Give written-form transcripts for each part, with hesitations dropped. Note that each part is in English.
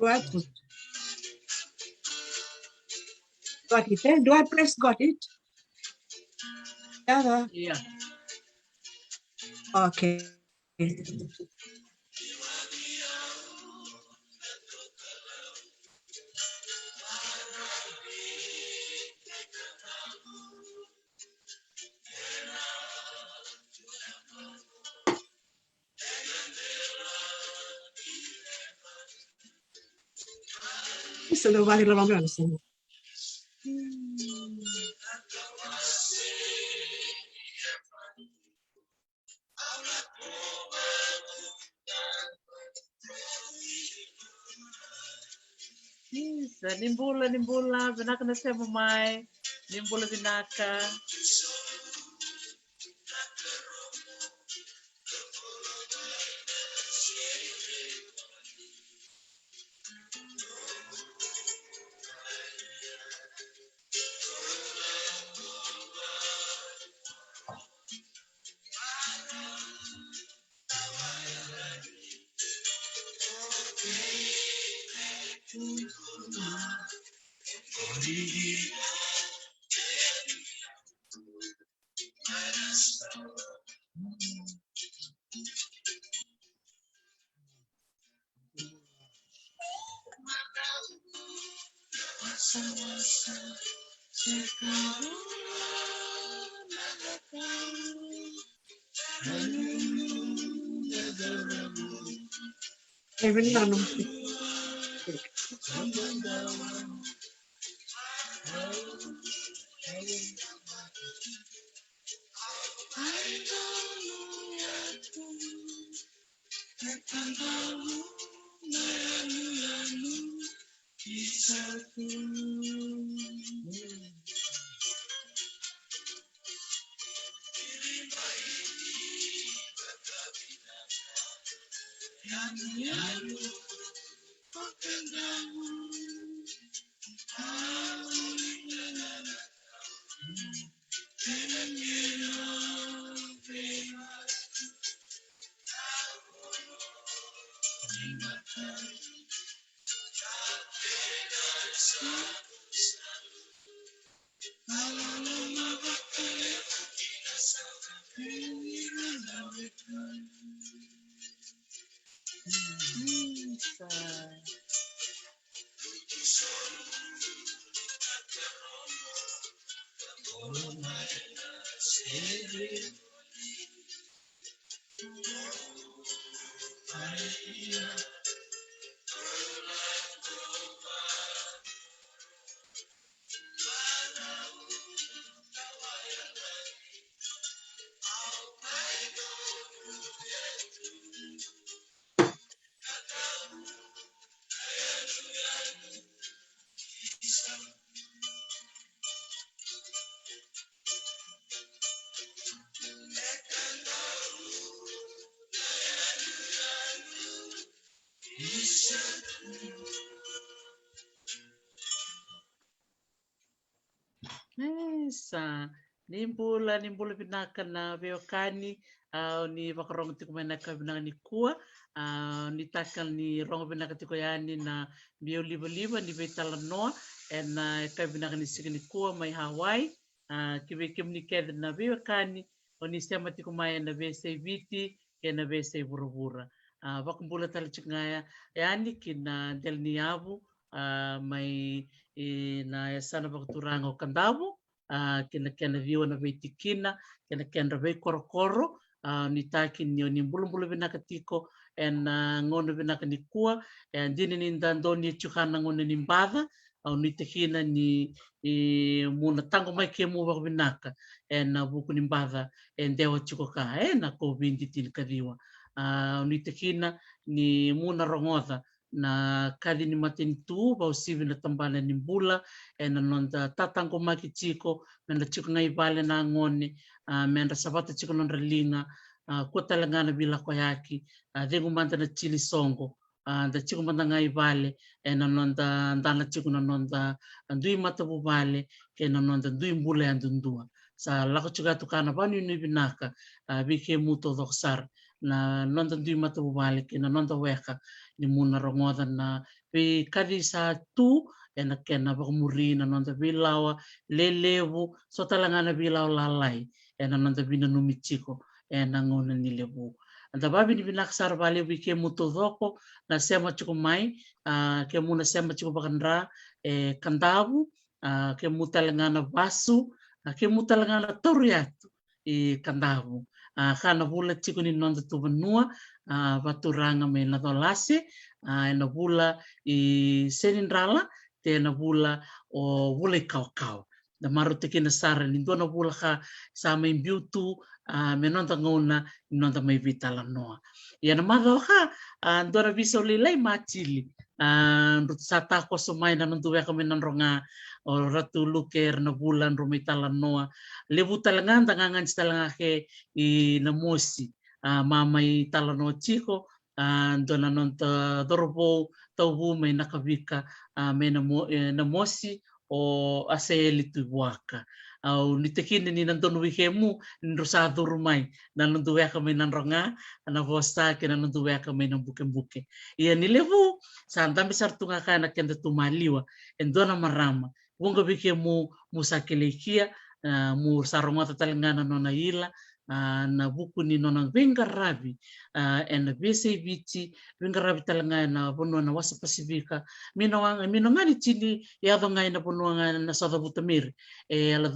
Do I put? Got it, eh? Do I press got it? Yeah. Yeah. Okay. Isso não vale la pena, sim. Nimbula, binaka na siya mamay. Nimbula, binaka. Even now, Sa nimbula binaka na veokani ni vakarong tiko manaka binaka ni kua ni takal ni rongo binaka tiko yani na bio liba ni betala noa na kai binaka ni sika ni kua mai Hawaii kibe kim ni keda na veokani o ni sema tiko mai na vese viti ke na vese bura vakumbula tala chingaya yani kina del ni abu mai na sana vakaturanga o kandavu kena viwa na veitikina kena vei korokoro ni taki ni bulu binaka tiko ngono binaka ni kua dini ni ndando ni chukana ngono ni mbadha ni tekina ni muna tango mai ke mu binaka na buku ni mbadha dewa chukoka na ko bindi tin kadiwa ni tekina ni muna rongoda na kadi ni matin tu ba usivi na tambana ni mbula na nonda tatango maki chiko na chiko ngai vale na ngone menda sabata chiko nonda linga kota langana bila kwa yaki dengu manda na chili songo da chiko manda ngai vale na nonda ndana chiko na nonda ndui mata bu vale ke na nonda ndui mbula andundua sa lako chika tukana bani ni binaka bike muto doksar na nonda ndui mata bu vale ke na nonda weka ni muna rongoda na Pe kadi sa tu ena kena bakumurina nonta bilawa lelevu so talangana bilaw lalai ena nonta bina numichiko ena ngona ni levu. Anta babi ni binaksar bale wike mutodoko na sema chukumai ke muna sema chukubakandra kandavu ke mutalangana basu ke mutalangana toriatu I kandavu. Kana bula chiku ni nonta tubanua baturanga me na dolase ena bula I senindrala te na bula o bula I kau-kau. Da maru te kina sara ni dona bula ka sa mai biutu me nonta ngona nonta mai vitala noa. Ia na madho ka dona biso lilai machili. Rut sata ko sumai na nontu weka me nanronga o ratu luker na bulan rumai tala noa. Lebu talangan tangangan talanga ke I na mosi. Mamai tala noa chiko dona nonta dorobo taubu mai nakavika me na mosi o aseli tu waka au ni tekini ni nandonu wikemu nrosa durumai na nundu weka mai nanronga na vosta ke na nundu weka mai na buke ia ni levu santa besar tunga kana kenda tumaliwa endona marama wonga wikemu musakelekia mu saronga tatalengana nona ila na buku ni nona vengarabi ena bese bici vengarabi talanga na bonua na wasa pasifika mino ngani chini ya do ngai na bonua na sada butamir ala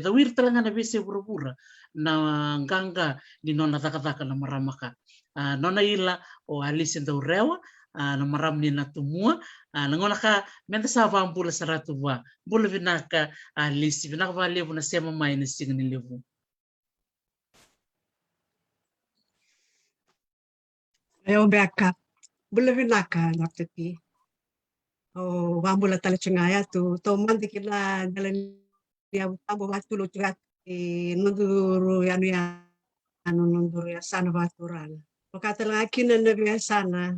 dawir talanga na bese burubura na ganga ni nona taka na maramaka nona ila o alisen do rewa na maram ni na tumua na ngona ka menta sa vampula saratu wa bula vinaka alisi vinaka va levu na sema mai na signi levu. Ayo beka bula vinaka napteti o wambula tala chingaya tu to mandi kila dalan ya tabo watu lo tugat nunduru nunduru ya sana baturan wakata laki na nabi sana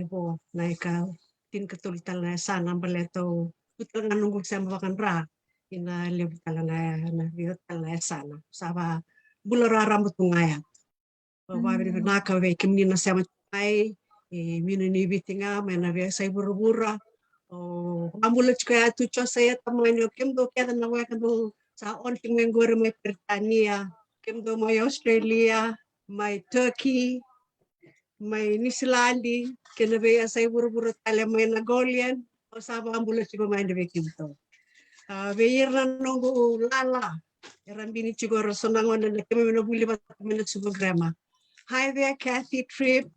bo naika tin ketul tala sana baleto putar nunggu sama bakan ra ina lebu tala na biot tala sana saba bula rambut ngaya Babi naka we kimnina sama ai minu ni bitinga mena we sai burubura o ambula chika tu cho saya tamanyo kimdo kaya na wa kando sa on tingmen gore mai Britania kimdo mai Australia mai Turkey mai Nisilandi kena we sai burubura tale mai Nagolian o sa ambula chika mai de kimdo we irna nongo lala Rambini chigoro sonangon na kemeno buli bat mena subograma. Hi there, Kathy Tripp,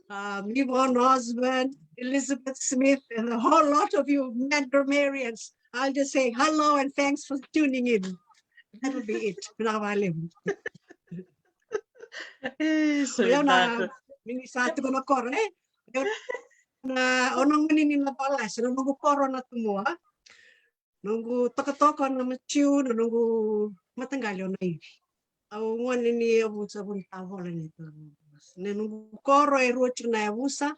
Yvonne Osborne, Elizabeth Smith, and a whole lot of you Mandramarians. I'll just say hello and thanks for tuning in. That'll be it. Ayaw na, minisati ko na kore. Ayaw na, onong maninin na pala. Sino nungu koro na tumua. Nungu takatoko na machiu, nungu matanggalyo na iwi. Au ngwan ni abusa bunta bola nito. Nenu koro ruoch na abusa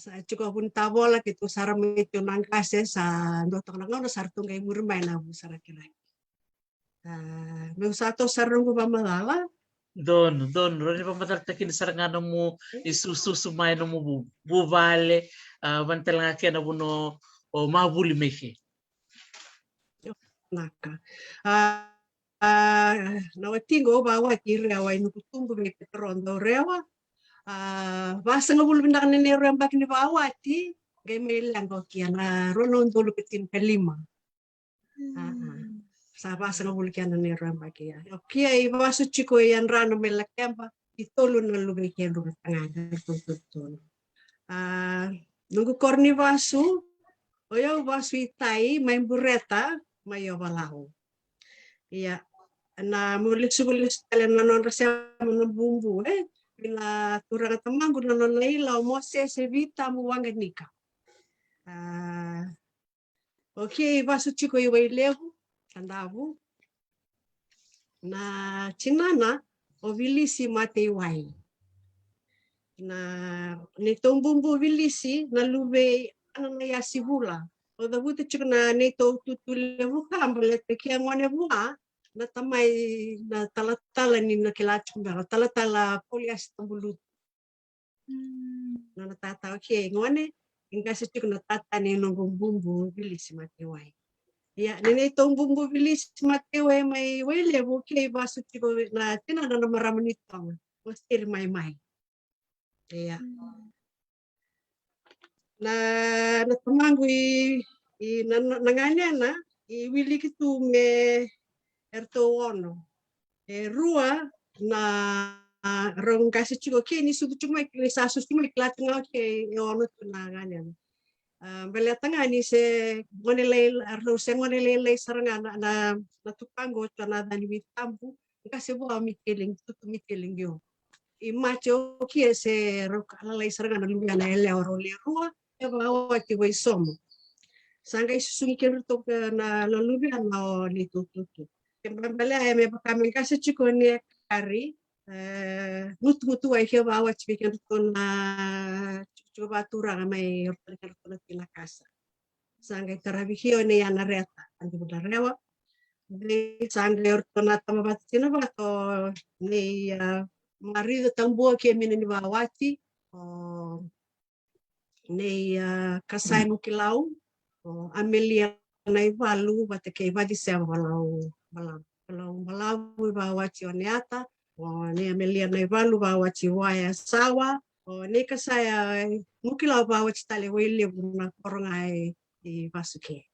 sa chiko bunta bola kitu saramito nang kase sa ndoto na ngono sartung kay murmay na abusa ra kilay. Sato sarung ba malala? Don roni pamatal takin sarangano mo isususumay no mo buvale bantalanga kena buno o mabuli meke. Naka. Nawatingo ba wa kirewa inukutumbu me petrondo rewa basa nga bulu bindak ni rembak ni bawati gay may lang ko kiya na ronon dulu kitin kalima sa basa nga bulu kiya na ni rembak kiya okay baso chiko yan rano may lakemba itolo na lugay kiya lugat nga tututun nungu korni baso oyo baso itay may bureta may walaho iya na mulis tala nanon rasya ng bumbu bila turang tamang nanon naila mose sevita muwanga nika okay baso chiko iway levu kandavu na chinana o vilisi mate iway na nitong bumbu vilisi na lube ano na yasibula o dabuti chiko na nito tutulevu kambalete kaya ngwane buha na tamay na talatala ni nakilachong bero talatala polyester bulut na natataw okay ngone ingkasi chiko na tatani nung bumbu bilis matiwai. Ya, nene itong bumbu bilis matiwai may wele buke baso chiko na tinana na maramanitong. Mastir may. Ya. Na natumangu nanganya na wili kitu me erto ono. Rua na rong kasi chiko ke ni sudu chuma sasus chuma klat nga ke ono tunanganya. Bela tanga ni se ngonelay arno se ngonelay saranga na tupango na dani bitambu kasi bo mikiling tutu mikiling yo. Imacho kia se rokalay saranga na lumia na ele oro le rua e bawa ti wai somo. Sanga isusungi to na lumia na ni tutu. Bela me kami kasi chiko ni kari mutu ai ke bawa ti bikin na coba turang may orto na casa. Sangay tarabihio ni yana reta. Andi mo rewa. Sangay orto na tamabat sinabato ni marido tambuo ke mina ni bawati. Ni kasay mo kilaw. Amelia na ibalu bata ke ibadi siya balaw bawati oniata. Ni Amelia na ibalu bawati waya sawa. Ni kasaya mukila bawa tale wele na korongai di basuke.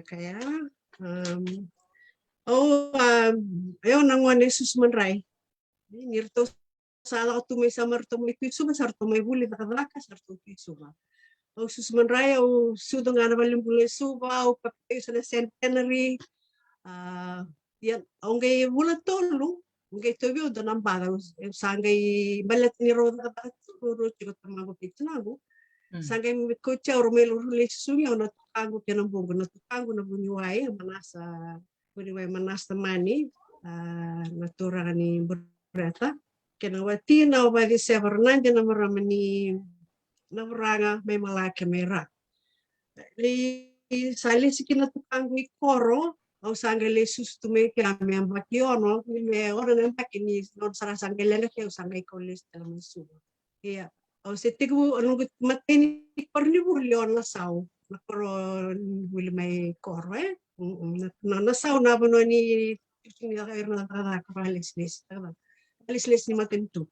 Kaya eu nangwane susmanrai. Nirto sala tu may samar to may piso masar to may buli nakadaka sar to piso ba. O susmanrai o sudo nga na balimbule suba o papay sa centenary. Yan onge bulan tolu. Ngai tobi udah nambah sangai balat ni roda ro chiko tamago pitnago sangai kocha romelo le sungi ona tukango kenambongo na tukango na bunyuai manasa mani na torani berata kenawati na obadi severnande na maramani na vranga may malake mera li sali sikina tukango ikoro au sangale sustume ke ame ambakiono me ora na pakini non sara sangale ke usangay kolis dalam subo iya au setigu anu mateni korni burlion na sau na koro wili may koro na sau na bono ni ni air na tara kalis ni matentu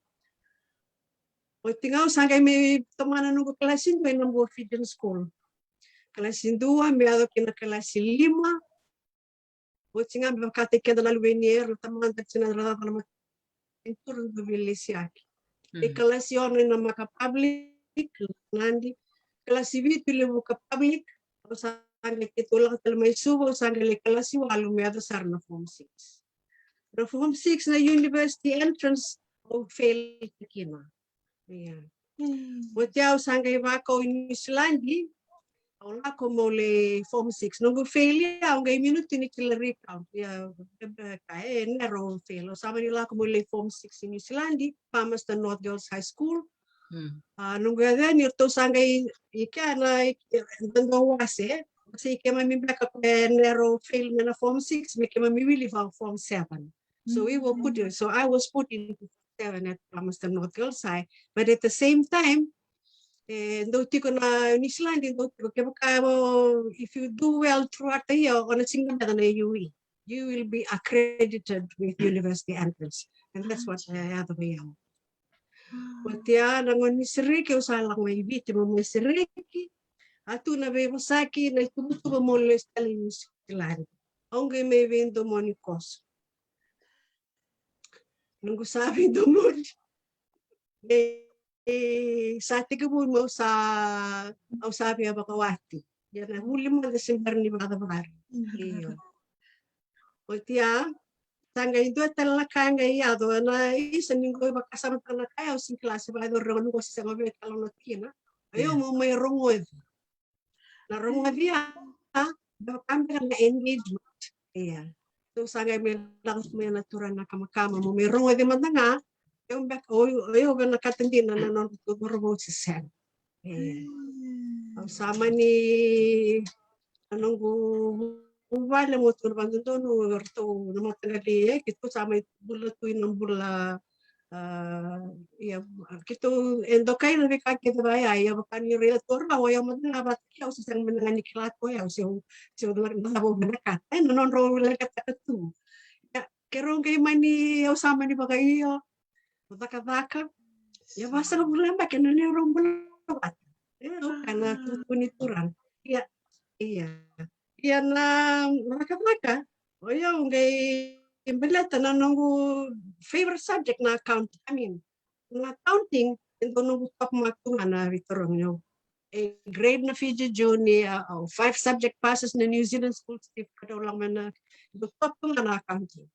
o tingaw sangay may tomana nung klasin may nambo feeding school klasin 2 me ado kina klasin 5 Tinga bakate keda na luenier tamang tatsina rada na matintur bilisiaki. Ikalasione na maka public nandi klasi vitu le buka public sange kitulak talmay subo sange le klasi walu meada sar na form 6. Na form 6 na university entrance o fail kina. Yeah. Watiao sange bako in Islandi Ola como le form 6 nunggu fail ya ang minuto ni kila recount ya kaya nero fail o sama nila como le form 6 in New Zealand Palmerston North Girls High School nunggu ada ni to sangay ika na nando wase kasi kaya mamimba ka nero fail na form 6 may kaya mamimili form 7 so we were put so I was put in 7 at Palmerston North Girls High but at the same time do tiko na New Zealand do tiko kaya if you do well throughout the year on a single na UE you will be accredited with university entrance and that's what I have to be But ya nangon ni seriki usalang may biti mo may seriki atu na be masaki na tubutu mo le stali New Zealand onge may vendo mo ni kos nung sabi do mo sa tigabun mo sa sabi ya bakawati. Yan na huli mo na simbar ni Bakabar. Iyo. O tiya, tangga itu talaka nga iya do na isa ningko bakasama talaka ya using klase ba do ron ko sa mga kalong natina. Ayo mo may rongod. Na rongod ya, do kami na engagement. Iya. So sangay may lakas mo yung natural na kamakama mo may rongod di man nga yung back oyo ga nakatindi na nanonod si Sam. Sama ni anong wala mo turbando no orto no matagali kito sama bulatuin ng bula Ya gitu endokai lebih kaki tu baya ya bukan ni relator bahwa yang mana abat ya usus yang menangani kelako ya usus nah mau menekat non ro lekat tu ya kerong kay mani ya sama di bagai ya kata ya masa lo bulan pakai nani orang bulan ya karena tunituran iya iya iya na mereka oh ya ngai Imbelata na nunggu favorite subject na account I mean na accounting ito nung top matunga na ritorong nyo. Grade na Fiji Juni, 5 subject passes na New Zealand school trip kada lang man na top nga na accounting.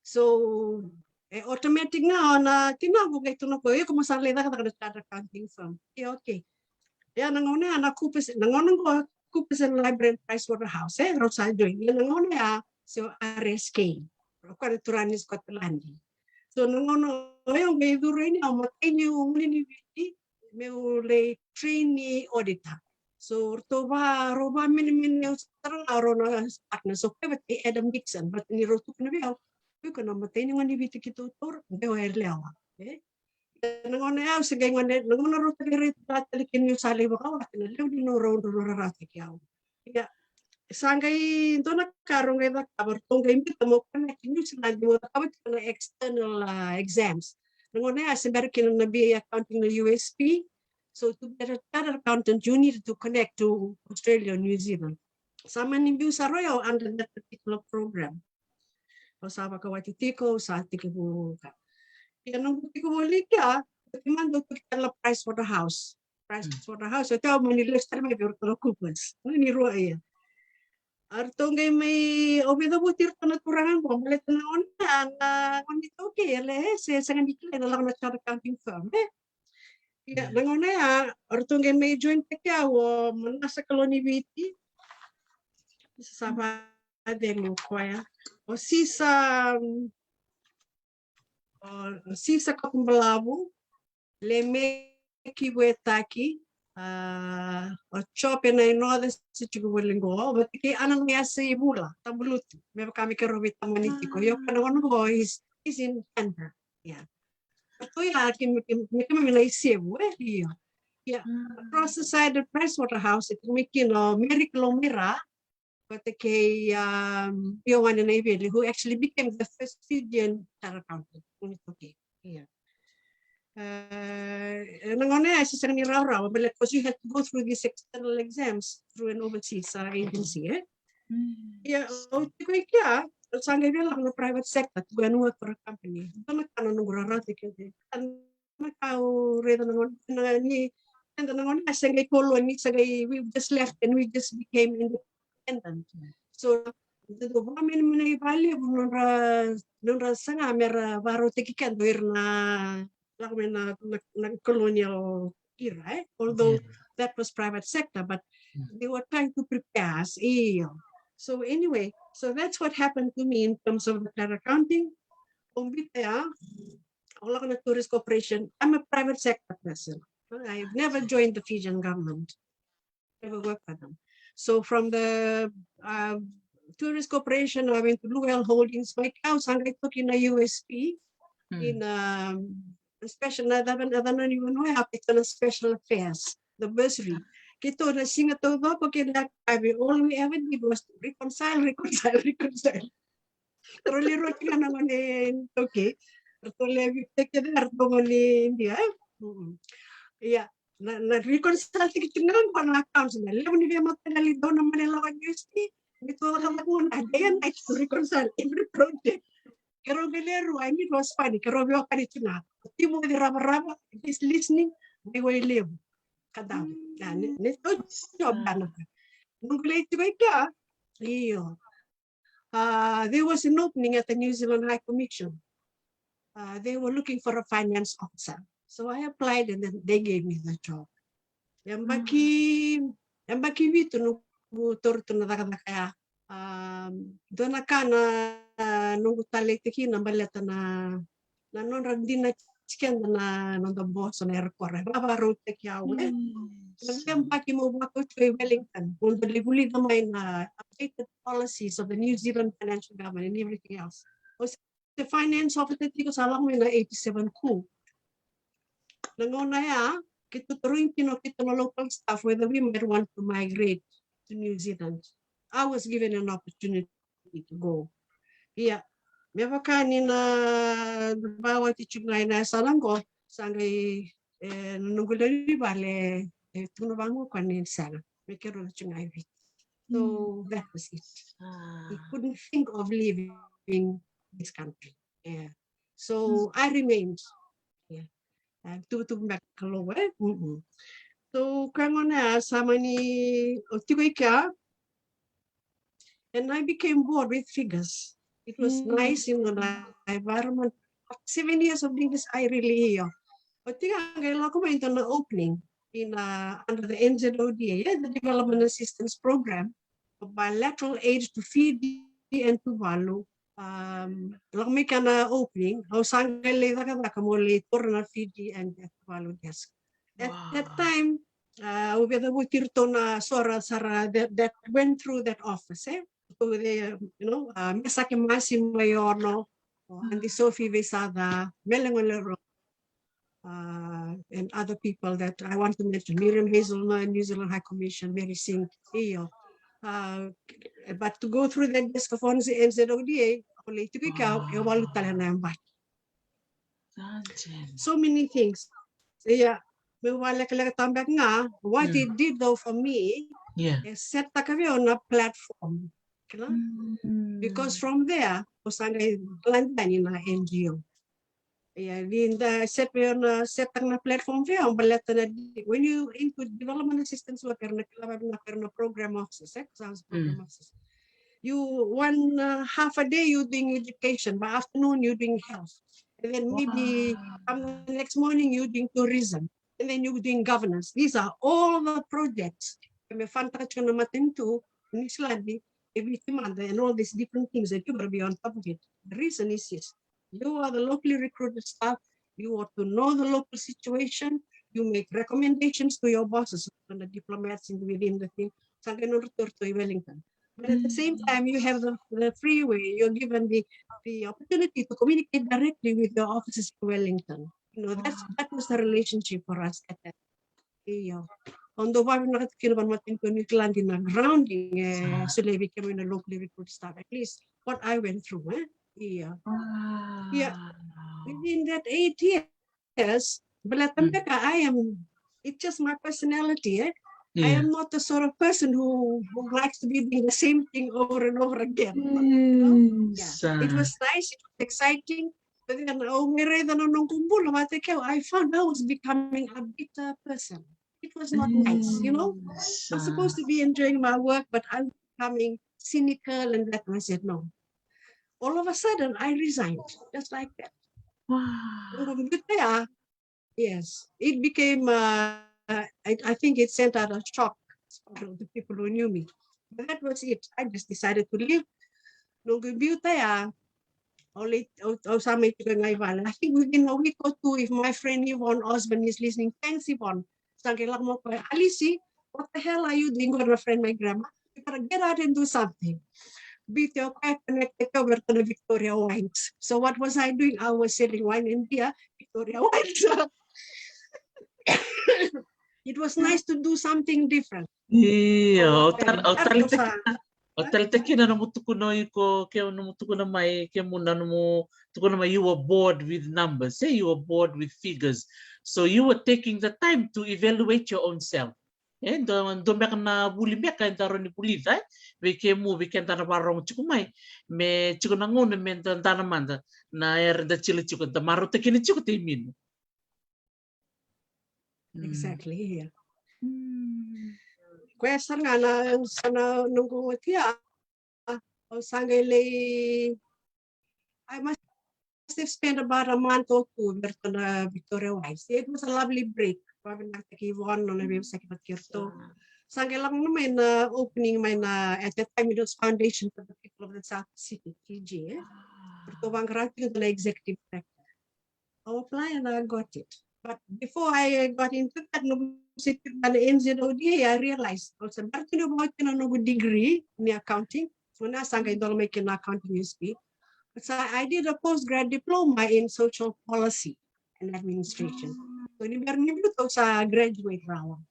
So automatic nga na tinago kay tuno ko kung masalay na kada kada accounting firm. Okay. Ya nangona na kupis nangonong ko kupis ang library price for the house roadside doing. Nangona ya so RSK. Ko turanis ko tulandi. So nangono yung may duro ini ang matini yung ni meu le trainee auditor. So roba min yung sarang araw na partner so kaya Adam Dixon but ni rotu na biyaw. Ko na matini yung ni biti kito tur beo lewa. Nangono ya sige nangono rotu ni ratalikin yung sali ba ka na lew di no ro ratik yaw. Ya sangay ito na karong ito kabar tungkay imbita mo ka na kinyo sila di mo nakawit ka na external exams. Nangon na sa American na BA accounting na USP. So to be a chartered accountant, you need to connect to Australia and New Zealand. Sama ni Biu Saroyo under that particular program. O sama ka watitiko sa tiko ka. Yan ang tiko mo liga, man do to get the price for the house. Price for the house. So tao mo nilista may biur ko coupons. Ni ruaya. Arto ngay may obido butir to naturangan ko malit na on ito okay le se sangan dikle na lang na chartered accounting firm ya nangona ya arto ngay may joint kaya wo manasa kolonibiti sama adeng ko ya o sisa kapumbalabu le me kiwetaki o chope na inoda si chigulingo but ki anang ya si bula tabulut me kami ke robit tamaniti ko yo kana ko is in Canberra yeah to ya kim mina isibu iya yeah across the side of Pricewaterhouse it making Mary Kilomira but ke yung ano na ibili who actually became the first Fijian chartered accountant okay yeah nangona sa ni raw because you had to go through these external exams through an overseas agency yeah ko kaya sangay lang no private sector to go and work for a company tama ka no ngurarati kaya nakau redo ni and nangona sangay colony sangay we just left and we just became independent so the government mo na ibali nung sanga mera baro tikikan doir na colonial era, although that was private sector, but they were trying to prepare us. So anyway, so that's what happened to me in terms of the accounting. Tourist corporation. I'm a private sector person. I've never joined the Fijian government. Never worked for them. So from the tourist corporation, I went to Blue Whale Holdings. My house, I took in a USP in special na dapat even way apit na special affairs the bursary kito na singa to ba ko kina all we ever did was to reconcile pero liro kina naman okay pero levi take the arto mo ni India yeah na reconcile kito ngayon pa na accounts na levo ni dia matanali do na Manila USP ito lang mo na dayan ay to reconcile every project Kero Belero, I mean, was funny. Kero Beo Karichina. Timo di Rama is listening, they will live. Kadam. Nito job na. Nung late ko ika, iyo. There was an opening at the New Zealand High Commission. They were looking for a finance officer. So I applied and then they gave me the job. Yang baki bito nung turto na kaya doon na ka na nung talitiki na baleta na non din na chicken na non the boss na airport baba route kyawe nagam baki mo ba ko to Wellington kung dali na may na updated policies of the New Zealand financial government and everything else o the finance officer tiko salang may na 87 ku. Nangona ya, kita turuin kita na local staff whether we might want to migrate to New Zealand. I was given an opportunity to go. Yeah. Mewa kani na bawa tichungay na salanggo sangay nunggulari bale tunubango kani sana. Mekero chungay bit. So that was it. He couldn't think of leaving this country. Yeah. So I remained. Yeah. To back lower. So kangona sama ni Otigoika, and I became bored with figures. It was nice in the environment. 7 years of doing this, I really Otiga ko into the opening in under the NZODA, the Development Assistance Program, of bilateral aid to Fiji and Tuvalu. Lang may kana opening, how sangay leda ka nakamuli na Fiji and Tuvalu desk. At that time, we had a na sora sara that went through that office. So they, Misaki Massimo Mayorno, and the Sophie Vesada, Melangolero, and other people that I want to mention, Miriam Hazelman, New Zealand High Commission, Mary Singh, but to go through that desk of NZODA, only to go out, so many things. Yeah, what it did though for me is set on a platform. Because from there, I landed in an NGO. Yeah, in the set on a platform when you input development assistance work program offices, program offices. You half a day you doing education, by afternoon you doing health, and then maybe the next morning you doing tourism, and then you doing governance. These are all the projects. And all these different things that you will be on top of it. The reason is this: you are the locally recruited staff. You ought to know the local situation. You make recommendations to your bosses and the diplomats within the thing. Wellington. But at the same time, you have the freeway. You're given the opportunity to communicate directly with your offices in Wellington. That was the relationship for us at that time. Although we not grounding, so they became a locally recruited staff. At least what I went through. Yeah. Within that 8 years, but it's just my personality. I am not the sort of person who likes to be doing the same thing over and over again. It was nice, it was exciting. But then, I found I was becoming a bitter person. It was not nice, I'm supposed to be enjoying my work, but I'm becoming cynical and that. And I said, no. All of a sudden, I resigned, just like that. Wow. Yes, it became, I think it sent out a shock to the people who knew me. But that was it. I just decided to leave. I think within a week or two, if my friend Yvonne Osborne is listening, thanks Yvonne. Alice, what the hell are you doing with my friend, my grandma? You gotta get out and do something. Beat your pipe and take over to the Victoria Wines. So what was I doing? I was selling wine in beer, Victoria Wines. It was nice to do something different. Yeah, you were bored with numbers. Say you were bored with figures. So you were taking the time to evaluate your own self. And na buli meka entaro ni pulita, we can tana barong chukumai, me chukunangon me tana manda, na the chili chukut, the marotekini chukutin. Exactly, yeah. Question sana nunggu tia, sangele. I must have spent about a month or two with Victoria Wines. It was a lovely break. Sangelang naman opening at that time it was foundation for the people of the South City, Fiji. Pertobang Rating the executive director. I applied and I got it. But before I got into that, NZODA, I realized I was about to do a degree in accounting. So now I'm making accounting USP. So I did a postgrad diploma in social policy and administration. So ini baru sa graduate round.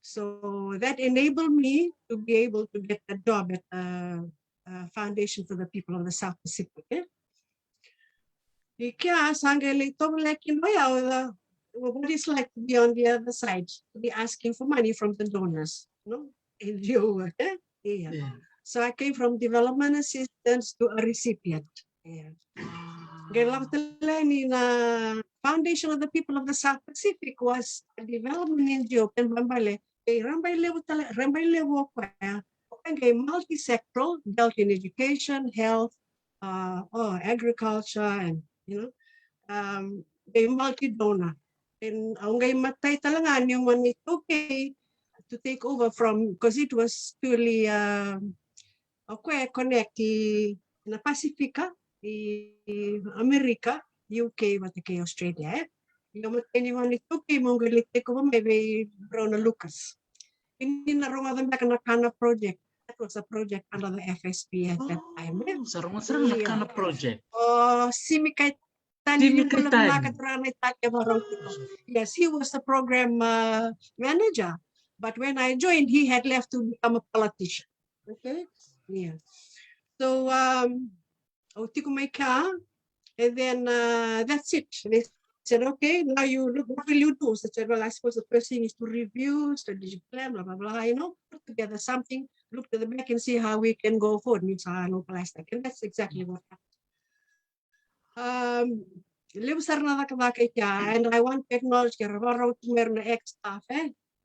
So that enabled me to be able to get a job at Foundation for the People of the South Pacific. Kaya sanggali ito like what it's like to be on the other side, to be asking for money from the donors, no? NGO work. Yeah. Yeah. So I came from development assistance to a recipient. Yeah. Galang ni na Foundation of the People of the South Pacific was a development NGO pen bambale. Rambay level multi-sectoral, dealt in education, health, agriculture, and multi-donor. And ang matay talangan yung one it okay to take over from, because it was purely connect na Pacifica, America, UK, what the Australia. Yung anyone it okay mong take over maybe Brona Lucas. Hindi na ronga back na kind of project. That was a project under the FSP at that time. Sarang na kind of project. Simikay Yes, he was the program manager. But when I joined, he had left to become a politician. Okay? Yeah. So, and then that's it. They said, okay, now you look, what will you do? So I said, well, I suppose the first thing is to review strategic plan, blah, blah, blah, put together something, look to the back and see how we can go forward. And that's exactly what happened. And I want to acknowledge the ex-staff,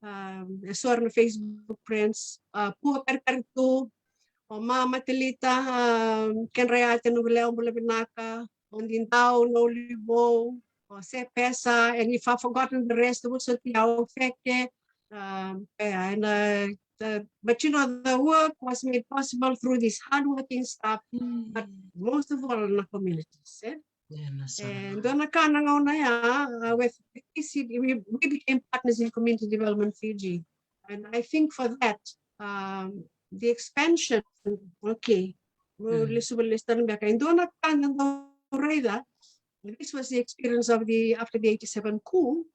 Facebook friends, Mama Telita, Kenrayata Nubileo Bulabinaka, Ondintao, Nolibo, Sepesa, and if I've forgotten the rest, it was affected. But the work was made possible through this hardworking staff, but most of all in the communities. And with PCD, we became partners in Community Development Fiji. And I think for that, the expansion, okay, this was the experience of after the 87 coup,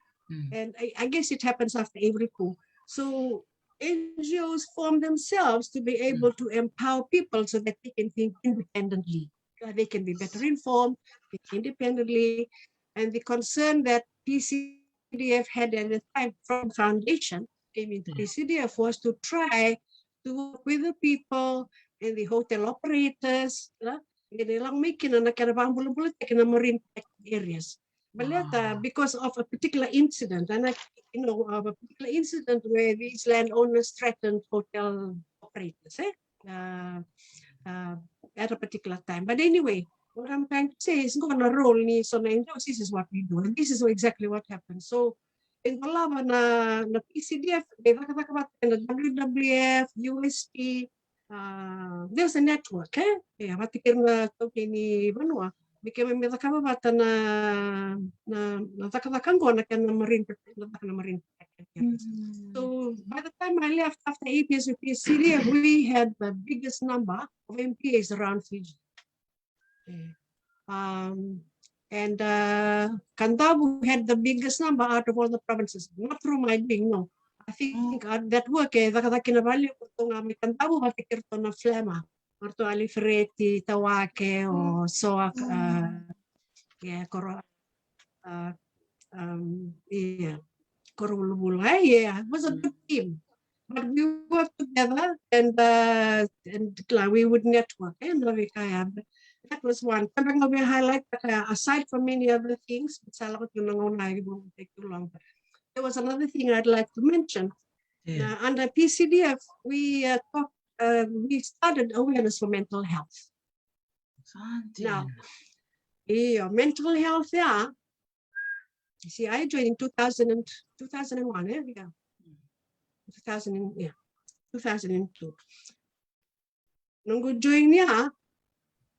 and I guess it happens after every coup. So NGOs form themselves to be able to empower people so that they can think independently. They can be better informed, think independently, and the concern that PCDF had at the time from foundation came into PCDF was to try to work with the people and the hotel operators, making marine areas. But because of a particular incident, and of a particular incident where these landowners threatened hotel operators at a particular time. But anyway, what I'm trying to say is going to roll ni so this is what we do, and this is exactly what happened. So in the PCDF, the WWF, USP, there's a network, matikir na ni Vanua. Became a kababata na marine. So by the time I left after 8 years with PCDF, we had the biggest number of MPAs around Fiji. And Kandabu had the biggest number out of all the provinces, not through my being, no. I think that work, Kandabu, matikir na Flema, Marto Alifreti, Tawake, or Soak, it was a good team. But we worked together and we would network. That was one. We highlight aside from many other things, it won't take too long. There was another thing I'd like to mention. Under PCDF, we started awareness for mental health. Now, mental health, you see, I joined in 2001, 2002. Nung join niya,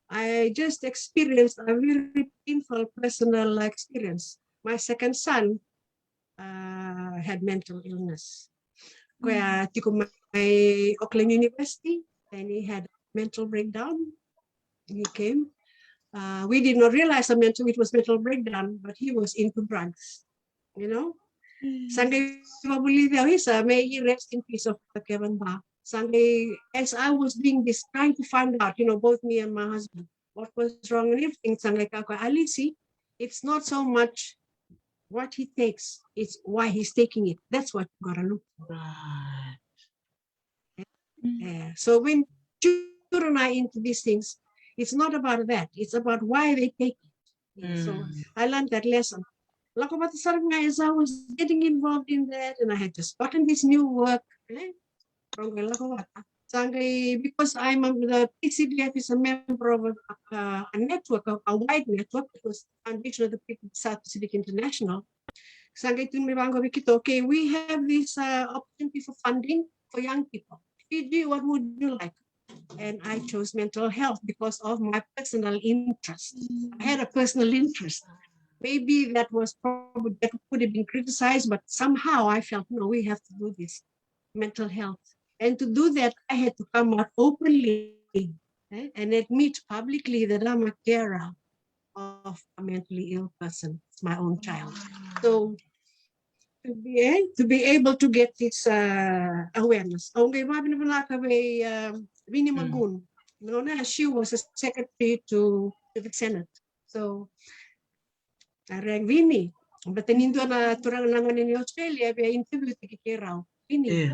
I just experienced a very painful personal experience. My second son had mental illness. Kaya may Auckland University, and he had mental breakdown. He came. We did not realize it was mental breakdown, but he was into drugs, you know. Sangay Mabulidawisa, may he rest in peace of Kevin Ba. Sangay, as I was doing this, trying to find out, both me and my husband, what was wrong and everything, Sangay Kako Alisi, it's not so much what he takes, it's why he's taking it. That's what you gotta look for. Right. So when children are into these things, it's not about that. It's about why they take it. So I learned that lesson. As I was getting involved in that, and I had just gotten this new work. Because the PCDF is a member of a network, a wide network, because Foundation of the People of South Pacific International. Okay, we have this opportunity for funding for young people. Fiji, what would you like? And I chose mental health because of my personal interest. I had a personal interest. Maybe that could have been criticized, but somehow I felt, no, we have to do this, mental health. And to do that, I had to come out openly and admit publicly that I'm a carer of a mentally ill person. It's my own child. So to be able to get this awareness. Okay, Winnie Magoon, she was a secretary to the Senate. So I rang Winnie. But tenindo na turang nangan in Australia, we interviewed Winnie.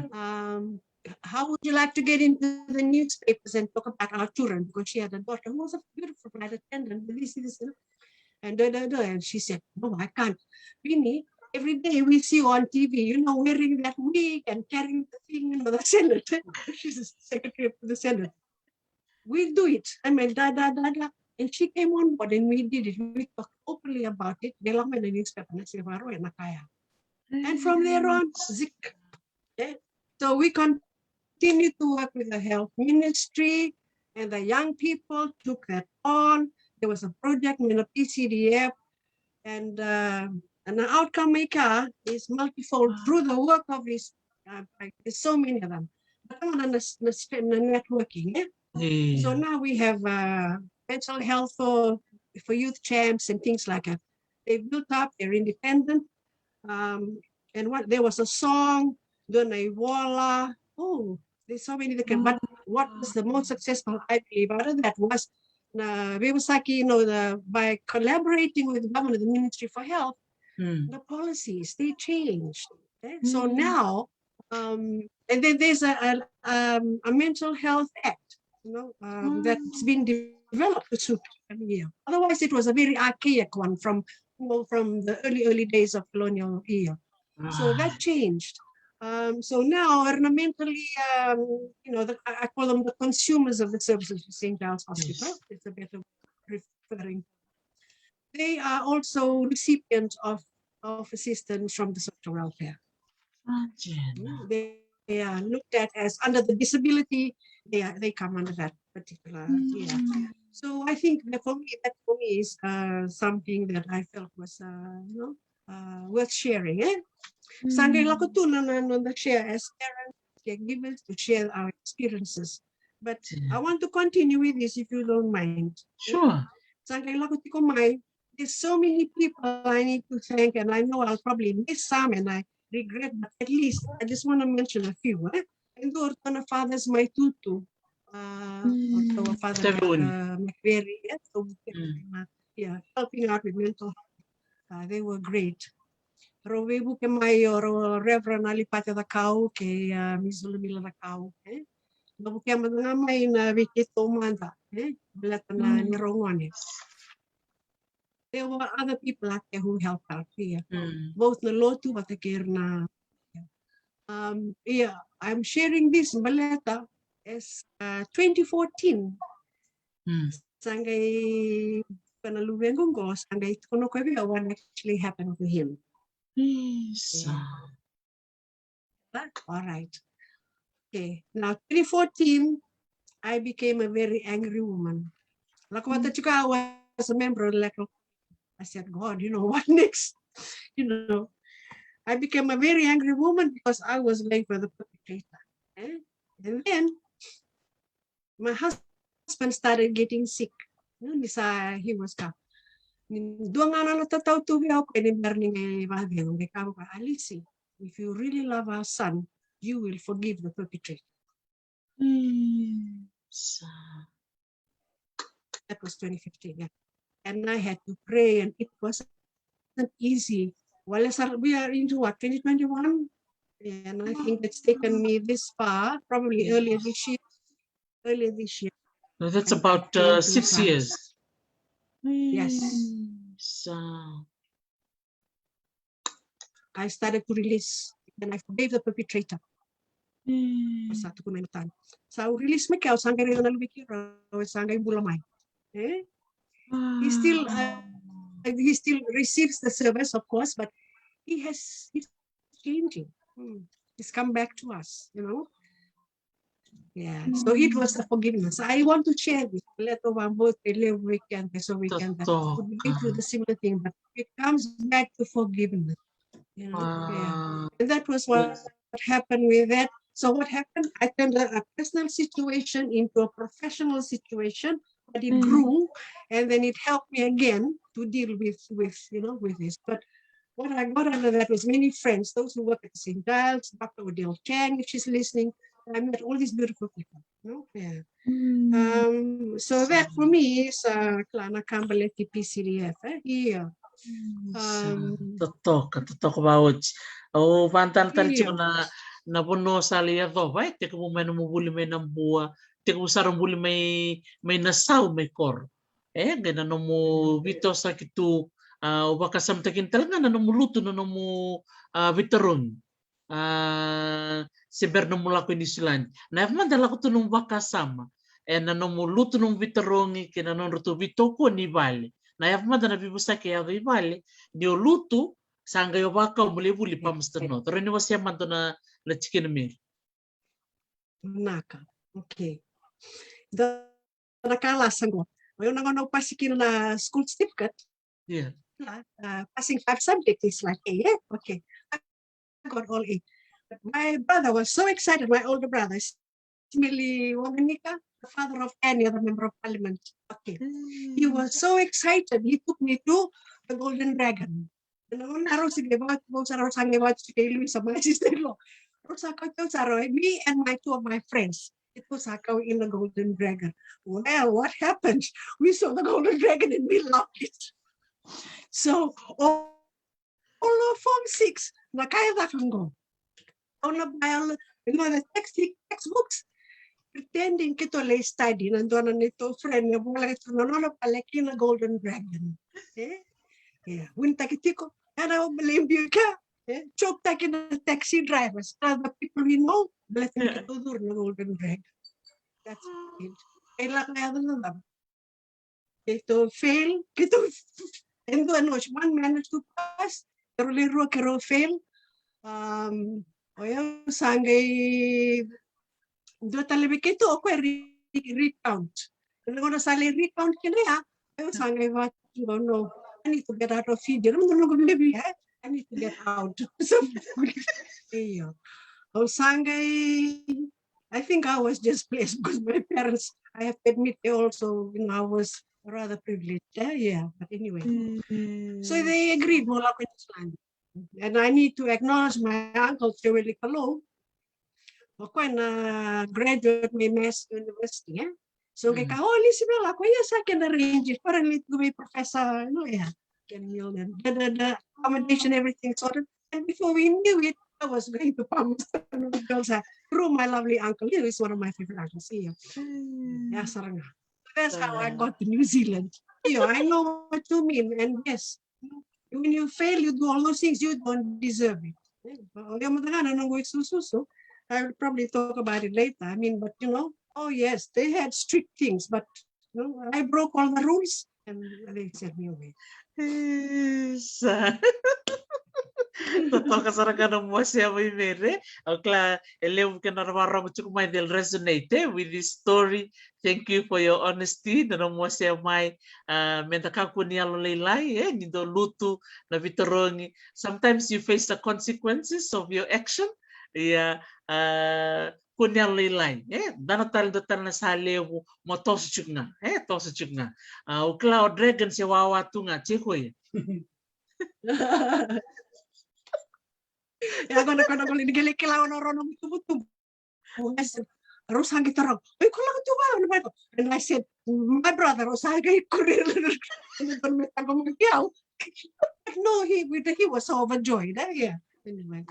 How would you like to get into the newspapers and talk about our children? Because she had a daughter who was a beautiful flight attendant. And she said, no, I can't. Winnie, every day we see you on TV, wearing that wig and carrying the thing, the Senate. She's the secretary of the Senate. We'll do it. I mean, and she came on board and we did it. We talked openly about it. And from there on, Zik. So we continue to work with the health ministry, and the young people took that on. There was a project in the PCDF, and the outcome maker is multifold through the work of this. There's so many of them. But networking. So now we have mental health for youth champs and things like that. They built up, they're independent. And there was a song, Dona Iwola. Oh, there's so many that can, but what was the most successful, I believe, out of that was Vivasaki, by collaborating with the government, the Ministry for Health, the policies, they changed. So now, and then there's a mental health act, that's been developed to suit every year. Otherwise, it was a very archaic one from the early days of colonial era. So that changed. So now, ornamentally, I call them the consumers of the services of St. Giles Hospital. Yes. It's a better referring. They are also recipients of assistance from the social welfare. They are looked at as under the disability. They come under that particular. Yeah. So I think that for me is something that I felt was worth sharing. Sangay lakutunan on the share as parents, caregivers to share our experiences. But I want to continue with this if you don't mind. Sure. Sangay lakutikomay. There's so many people I need to thank, and I know I'll probably miss some, and I regret, but at least I just want to mention a few. And the fathers, my tutu, Father McVery, helping out with mental health. They were great. Rovebu ke mayor Reverend Alipati da Kau ke Mizulumila da Kau. Babu ke madamay na Vikito Manda. Bilat na nirongon. There were other people out there who helped out here. Both the Lotu at the Kirna. I'm sharing this baleta as 2014. Sangay Panaluvengungo, Sangay Konokwebia, what actually happened to him. Yes. All right. Okay. Now, 2014, I became a very angry woman. Like what I was a member of the I said, God, what next? I became a very angry woman because I was blamed for the perpetrator. And then my husband started getting sick. Bisa he was ka. Dua ngana lo tatau tu bi au kene berni ngai bahagia ngai kamu ka Alisi. If you really love our son, you will forgive the perpetrator. That was 2015, yeah. And I had to pray, and it wasn't easy. Well, we are into what, 2021? And I think it's taken me this far, probably earlier this year. No, that's And I about came to 6 Christ. years. Yes. So, I started to release, and I forgave the perpetrator. Satu kumentan. So release me kau sangkai dengan lebih kira, sangkai bulamai. He still receives the service, of course, but he's changing. He's come back to us, you know. Yeah. So it was the forgiveness. I want to share this. Let one both live weekend, so we can go through the similar thing, but it comes back to forgiveness. You know? Yeah. And that was what happened with that. So what happened? I turned a personal situation into a professional situation, but it grew, and then it helped me again to deal with this. But what I got out of that was many friends, those who work at St. Giles, Dr. Odile Chang, if she's listening. I met all these beautiful people. Yeah. So that for me is Klana Kambaleti PCDF. Yeah. Totok about pantan tari ciko na bono sali ado vai te ko mo mubuli may nambua te ko sarong buli may nasaw may kor gana no mo vito sa kitu ubaka samtakin talaga na no luto na no mo vitaron si Berno mula ko inisulan na mandala ko tunong baka sama na no mo luto nung vitarongi kina no ruto vito ko ni vale na yapmada na bibusa ke ado ibale ni luto sanga yo baka mulebuli pamstano pero ni wasya manto na chicken meal naka okay da nakala sango yo nangono pasikin na school certificate yeah passing 5 subjects is like okay I got all A. But my brother was so excited, my older brother, Smiley Wamanika, the father of Annie, the member of parliament. Okay. He was so excited, he took me to the Golden Dragon. And I was my sister-in-law. Me and two of my friends. It was in the Golden Dragon. Well, what happened? We saw the Golden Dragon and we loved it. So, all of Form 6, nakaya that can go. On the textbooks, pretending kito lay study, nandoon na nito friend nga mula ito nanono palaki na Golden Dragon. Yeah. Winta kitiko, ano blame ka? Choke taki na taxi drivers. The people we know, blessing kito dur na Golden Dragon. That's it. Kailangan kaya na lang. Kito fail, kito and one managed to pass, pero liro kero fail. Sangay do talabi kito ako recount. Kung na sali recount kina sangay what no. I need to get out of here. I need to get out. So sangay I think I was just blessed because my parents, I have to admit, they also, I was rather privileged. Yeah, but anyway. So they agreed mo lang this land. And I need to acknowledge my uncle, Cheweli Kalo, ako na graduate may Mass University. So kaya listen na ako sa akin na range. Parang lito may professor, the accommodation, everything sorted. And before we knew it, I was going to Palmerston through my lovely uncle. He is one of my favorite uncles. Yeah, saranga. That's how I got to New Zealand. I know what you mean. And yes, when you fail, you do all those things, you don't deserve it. I will probably talk about it later. I mean, but oh yes, they had strict things, but I broke all the rules and they sent me away. Totoo kasaragan ng mga siya may mere. Okla, elew ka na ramarang chukumay del resonate with this story. Thank you for your honesty. Na mo siya may mentakaku niya lalaylay. Nido luto na vitorong. Sometimes you face the consequences of your action. Yeah. punya lilai dana tal do tal na salewu mo tos chuknga tos chuknga o cloud dragon se wawa tunga chikoy Ya kono digele kilawan orang betul-betul. I said, Rosa kita orang, "Ay, kung lang ito ba? Ano ba ito?" And I said, "My brother, Rosa, kay kurir." No, he was so overjoyed. Yeah. Anyway,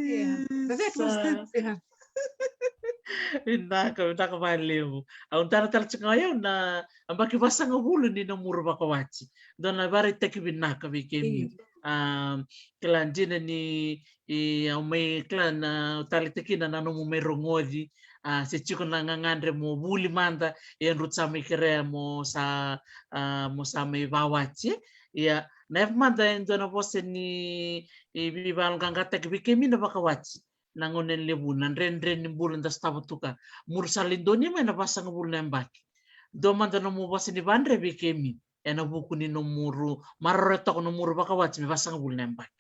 yeah. But that was the, yeah. Indaka valeu. Ang tara-tara ngayon na ang bakibasa nga ulo ni na muro bakawachi. Doon na bari taki binaka bikemi. Klan dina ni ang may klan na talitaki na nano mo may rongodi. Si chiko na ngangandre mo buli manda yan rut sa may kere mo sa may bawachi. Ya, na manda yan doon na po ni ibibang kangkataki bikemi na bakawachi. Nangonen lebunan ren ni bulan das tabatuka mursalin doni mai na basa bulan baki do manda no mo basa ni bandre bikemi ena buku ni no muru marreto no muru baka wati mi basa bulan baki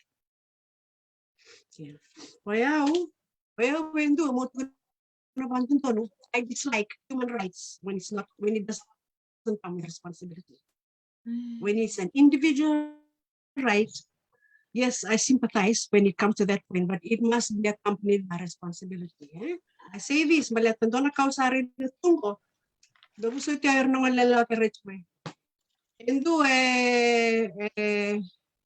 Well, when do mo na bantun tono, I dislike human rights when it doesn't come with responsibility. When it's an individual right, yes, I sympathize when it comes to that point, but it must be accompanied by responsibility. I say this, malat na kausari na tungko. Doon sa tayo nang lalaki rich mo. Endo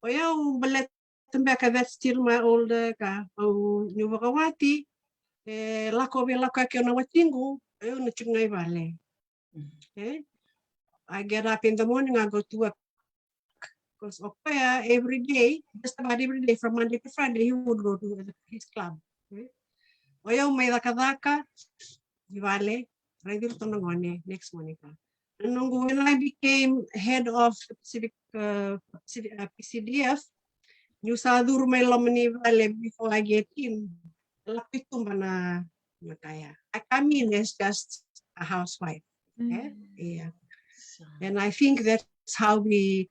oya malat tambaka that's still my old ka. Yung wakawati lako kyo na watingo ayo na chungay vale. I get up in the morning, I go to work. Because Okoya, every day, just about every day, from Monday to Friday, he would go to his club. Oya, may daka-daka, di vale, ready to nangone next morning. And when I became head of PCDF, New Sadur may lomani vale before I get in. Lapit to mana kaya. I come in as just a housewife. Yeah. And I think that's how we.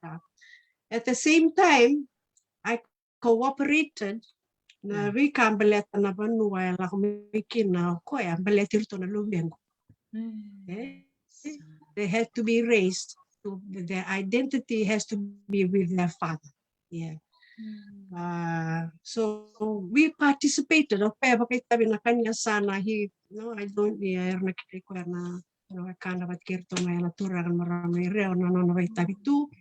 At the same time, I cooperated na rika baleta na banua la kumikin na koya baletir to na lubengo. They had to be raised. Their identity has to be with their father. Yeah. So we participated. Okay, bakit tabi na kanya sana I don't nakikikuha na kana ba't kirto may natura marami reo na tabi tu.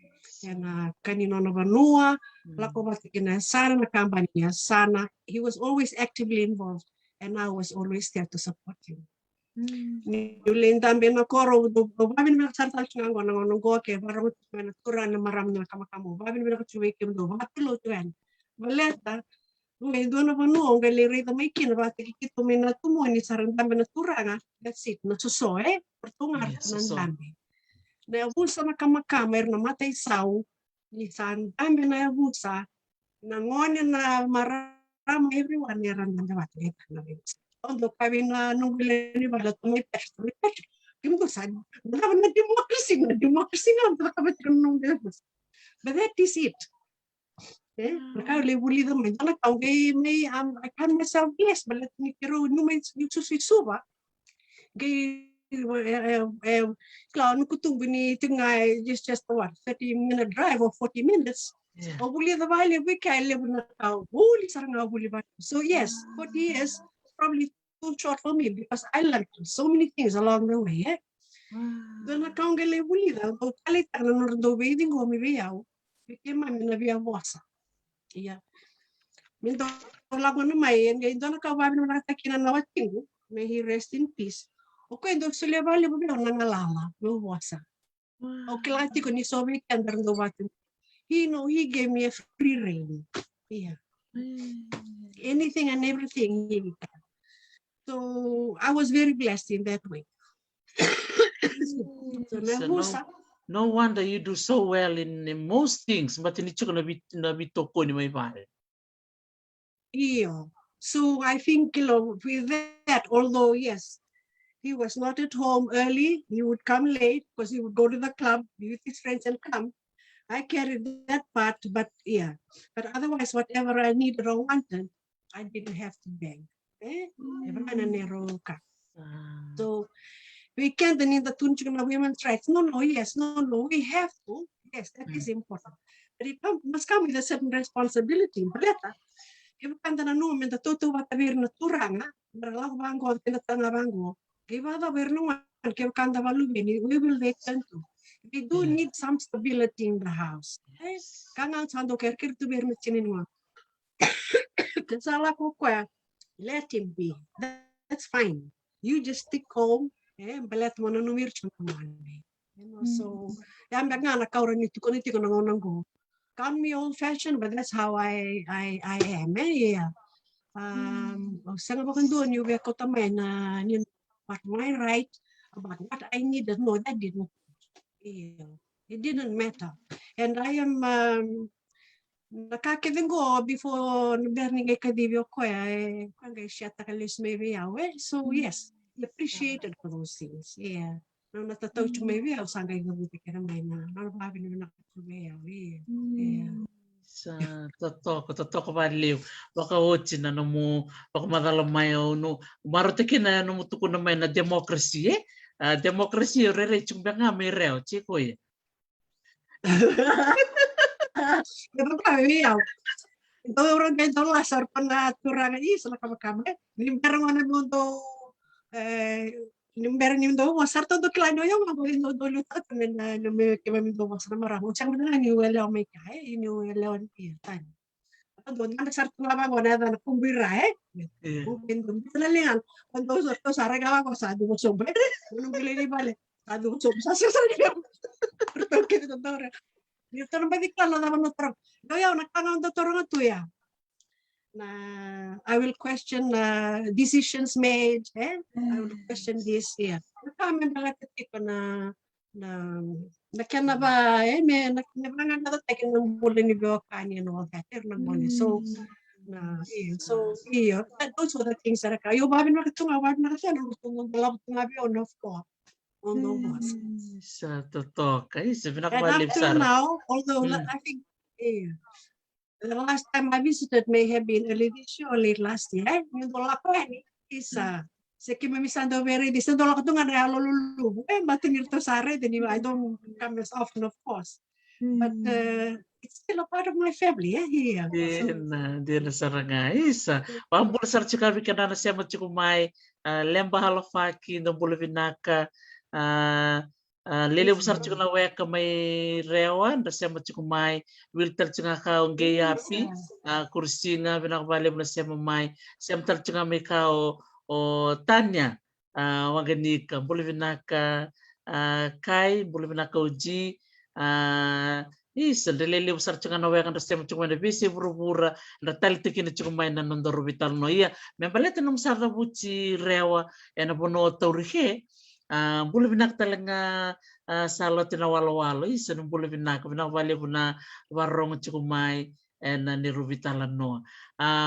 And kanino na banua, lako batikina sana na kampanya sana. He was always actively involved, and I was always there to support him. Yulin tambe na koro do babin na sartal chingango na ngono go ke barang na tura na maram na kamakamu. Babin na kuchuwe kim do matulo tuan. Baleta may do na banu ngali rita may kin batikito may na tumo ni sarang tambe na tura nga. That's it. Na suso pertungar ng dambe. Na abusa na kamakamer na matay saw ni san ambe na abusa na ngone na maram everyone ni ran na wate na ondo kabi na nungle ni bala to may pest kim ko san na democracy na kabat nung but that is it na lebuli da may na kaway may I can myself yes balat ni kiro no may susuba gay Claro, no kutung ni tingay just what 30-minute drive or 40 minutes. O buli the valley we can live na tao. Buli sarang buli ba. So yes, 40 years probably too short for me because I learned so many things along the way. Doon na kaong gali buli da. O kalit na nordo wedding ko mi biyaw. Bigyan mami na biyaw wasa. Yeah. Minto lago na may ngayon doon na kawabi na natakinan na wating. May he rest in peace. Okay, do sila bali mo bilang nangalala, buwasa. Okay, lati ko ni Sobe Kandar do watin. He gave me a free rein. Yeah. Anything and everything he did. So I was very blessed in that way. So no wonder you do so well in most things, but in ichiko na bitoko ni may pare. Yeah. So I think with that, although yes, he was not at home early. He would come late because he would go to the club, be with his friends and come. I carried that part, but yeah. But otherwise, whatever I needed or wanted, I didn't have to beg. Baka na nero ka. Ah, So we can't need the tunjuk na women's rights. No, yes, no, we have to. Yes, that is important. But it must come with a certain responsibility. Baleta, if we can't know men the toto watavir na turanga, berlaku bango, tinatanga bango. Give other ver no one can kanda valumini, we will wait to. We do need some stability in the house. Kangang sando kerkir tu bir machinin mo. Kasala ko kwa, let him be. That's fine. You just stick home. Balet mo na numir chumani. So I'm not a kaura ni tuko ni tiko na ngonang go. Call me old fashioned, but that's how I am. Yeah. Sanga ba kan doon yung ko tamay na what my right about what I needed. No, that didn't. Yeah. It didn't matter. And I am nakakivingo before berning kadivyo ko kung siya takalis may viyawe. So yes, he appreciated for those things. Yeah. No natataw chuk may viyaw sangay gabuti ka naman na nalababi naman nakatumayaw. Yeah. sa totoo valeu waka wochi na no waka madala mai no marote kina no mutuku na mai na demokrasi demokrasi rere chumbanga mai reo chiko ye Dapat kami viyaw. Ito orang ganito lasar pa na turangan isla kama nimbarang ano mo do nimbarang niyo do wasar to do klano yung mga do lutat na may kami do wasar maramo siyang na ni wala may kaya ni wala on pitan. Doon na sar to ba wala na kumbira mungkin dum talalingan cuando to saragawa ko sa do sobre nung bilili bale sa do sobre sa saragawa pero kito to dito na ba di kala naman no tro doyaw nakangong do toro nga tuya na I will question decisions made. I will question this. Yeah. Kami mga tipo na kaya na ba may nakangan na tayo ng bulan ni Bokani and all that. So those were the things that kayo babin na kitunga wad na kasi ano gusto mong dalawang tungabi on of course. On the was. sa totoo kay sa And pinakabalib up till sar now, although I think the last time I visited may have been early this year or late last year. Yung dola ko is sa kimamisando very this dola ko tungan realo lulu. Batinir to sare then I don't come as often of course. But it's still a part of my family here. Dia na saranga isa wambul sar chikabi kana na siya machikumai lemba halofaki no bulavinaka lele besar juga na weka may rewan da siya machikumai wilter chunga ka ongge yapi kursi nga binakabali mo na siya mamay siya mtar chunga may ka o tanya waganika bulavinaka kai bulavinaka uji isa lele besar chunga na weka da siya machikumai na bisi buru-bura na taliti kina chikumai na nondoro vital no iya membalete nung sarda buci rewa na bono taurihe bule binak talaga salo tinawalo-walo isa nung bule binak binakabali po na warong chikumai na nirubitalan no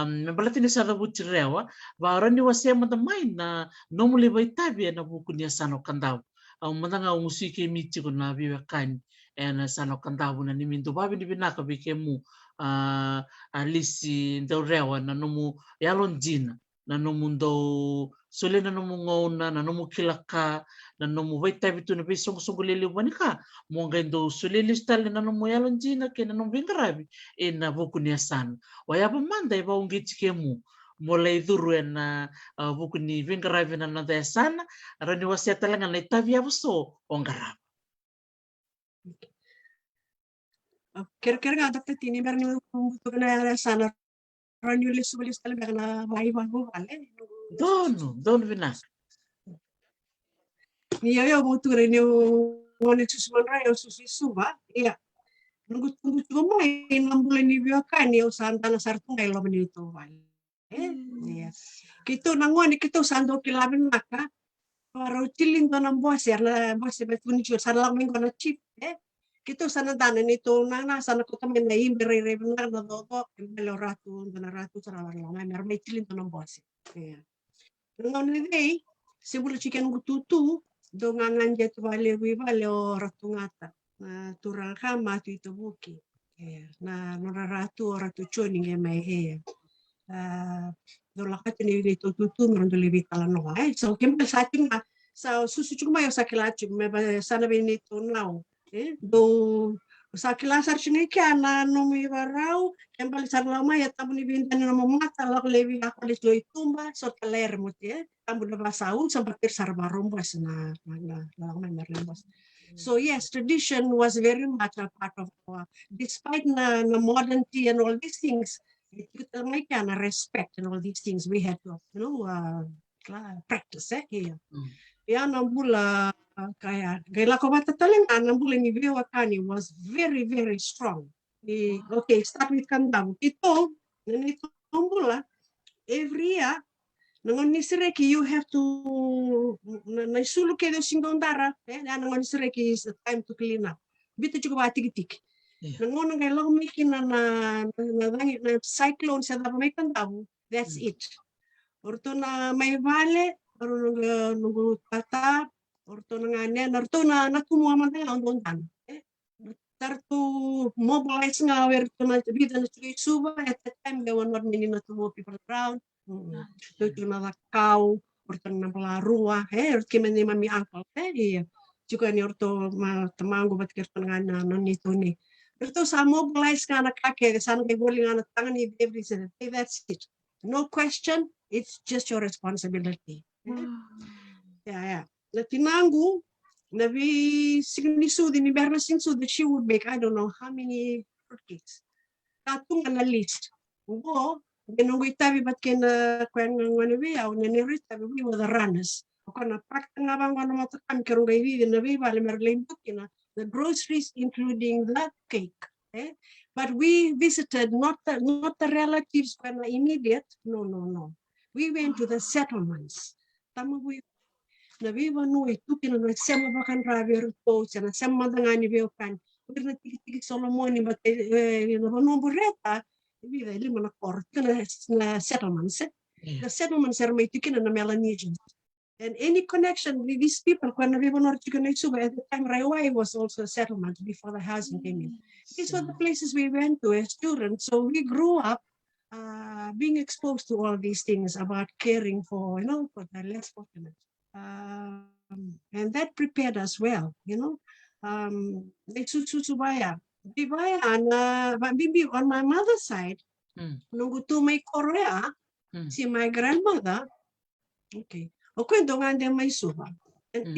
membalete ni sarda buci rewa baron ni wasya matamay na nomuli bay tabi na buku niya sano kandaw matanga musike michi ko na biwa kan na sano kandaw na niminto babi ni binakabi kemu alisi daw rewa na nomu yalon jina na nomu daw sole na nomu ngona na nomu kilaka na nomu wait tabi tu na bisong sungulili wanika mo ngayon daw sole listal na nomu yalon jina ke na nomu bingarabi na buku niya san waya pa manda iba ungit kemu mulai duru na buku ni bingarabi na nanda sana rani wasya talaga na itabi abuso ongarab Kira-kira nga dapat tinibar ni buto na sana ranyo sulis talaga na maibago vale. Don binak. Niyo buto rin yung ngonit susuman rayo susisuba. Iya. Nunggu mo nang bulan ni biyakan yung santa na sartong ay laban nito vale. Iya. Kito nangwani kito sando kilabin maka para utilin to ng boss na boss betun ni sa lang minggo na chip Kito sana dana nito na sana ko kami na imbere benar na doto embelo ratu sa lang may tilin to ng boss. Kaya. Nung ni sibulo chicken gututu do nga nganjet vale o ratu ngata na turang kama tu ito buki. Kaya na ratu choni nge may dola ka tini dito tutu meron dole vitala no so kembal sa ating sa susu cuma yo sa kilachig me sana benito now do sa kilasar chingi kiana no mi varau kembal sa lama ya tabu ni bintan no mata la levi ako le joy tumba so taler mo tabu na basaun sa bakir sarbarombas na lama merlembas. So yes, tradition was very much a part of despite the modernity and all these things, kita may kind respect and all these things we had to, practice here. Yan ang bula kaya ko matatalingan ang bula ni Vio Akani was very, very strong. Okay, start with Kandam. Ito ang bula, every year, nangon ni Sireki, you have to naisulu kayo singong dara, nangon ni Sireki is the time to clean up. Bito juga batik-tik. Nangon ang kailang makin na cyclone sa dapat may kandaw, that's it. Orto na may vale, or nung tata, orto na nga niya, orto na natumuha man tayo ang dontan. Tarto mobilize nga, orto na bida na suba, at that time, the one minute na tumuha people around, orto na lakaw, orto na palarua, orto kima ni mami uncle, juga ni orto temango bat kerto nga na nito ni. Orto sa mobilize nga na kake, sana kay boli nga na tangan ni everything, that's it. No question, it's just your responsibility. Yeah. Na tinanggu, na vi signisu din ni Berna Sinsu that she would make, I don't know how many fruitcakes. Tatung na list. Ugo, ginunggo itabi bat kena kwen ngwana vi au nenirit tabi we were the runners. Ako na pakta nga bang wana matakam kerong gaivi na vi bali merlin bukina the groceries including the cake. But we visited not the relatives when immediate. No. We went to the settlements. Tama we na we wanu itu kina na sema bakan raver to na sema dangani beokan. Wir na tiki Solomoni but no bureta we lima na kor na settlements. The settlements are made to na Melanesians. And any connection with these people, when we were not at the time, Raiwai was also a settlement before the housing came in. These were the places we went to as students. So we grew up being exposed to all these things about caring for the less fortunate. And that prepared us well, on my mother's side, nungu my Korea, see my grandmother, okay. And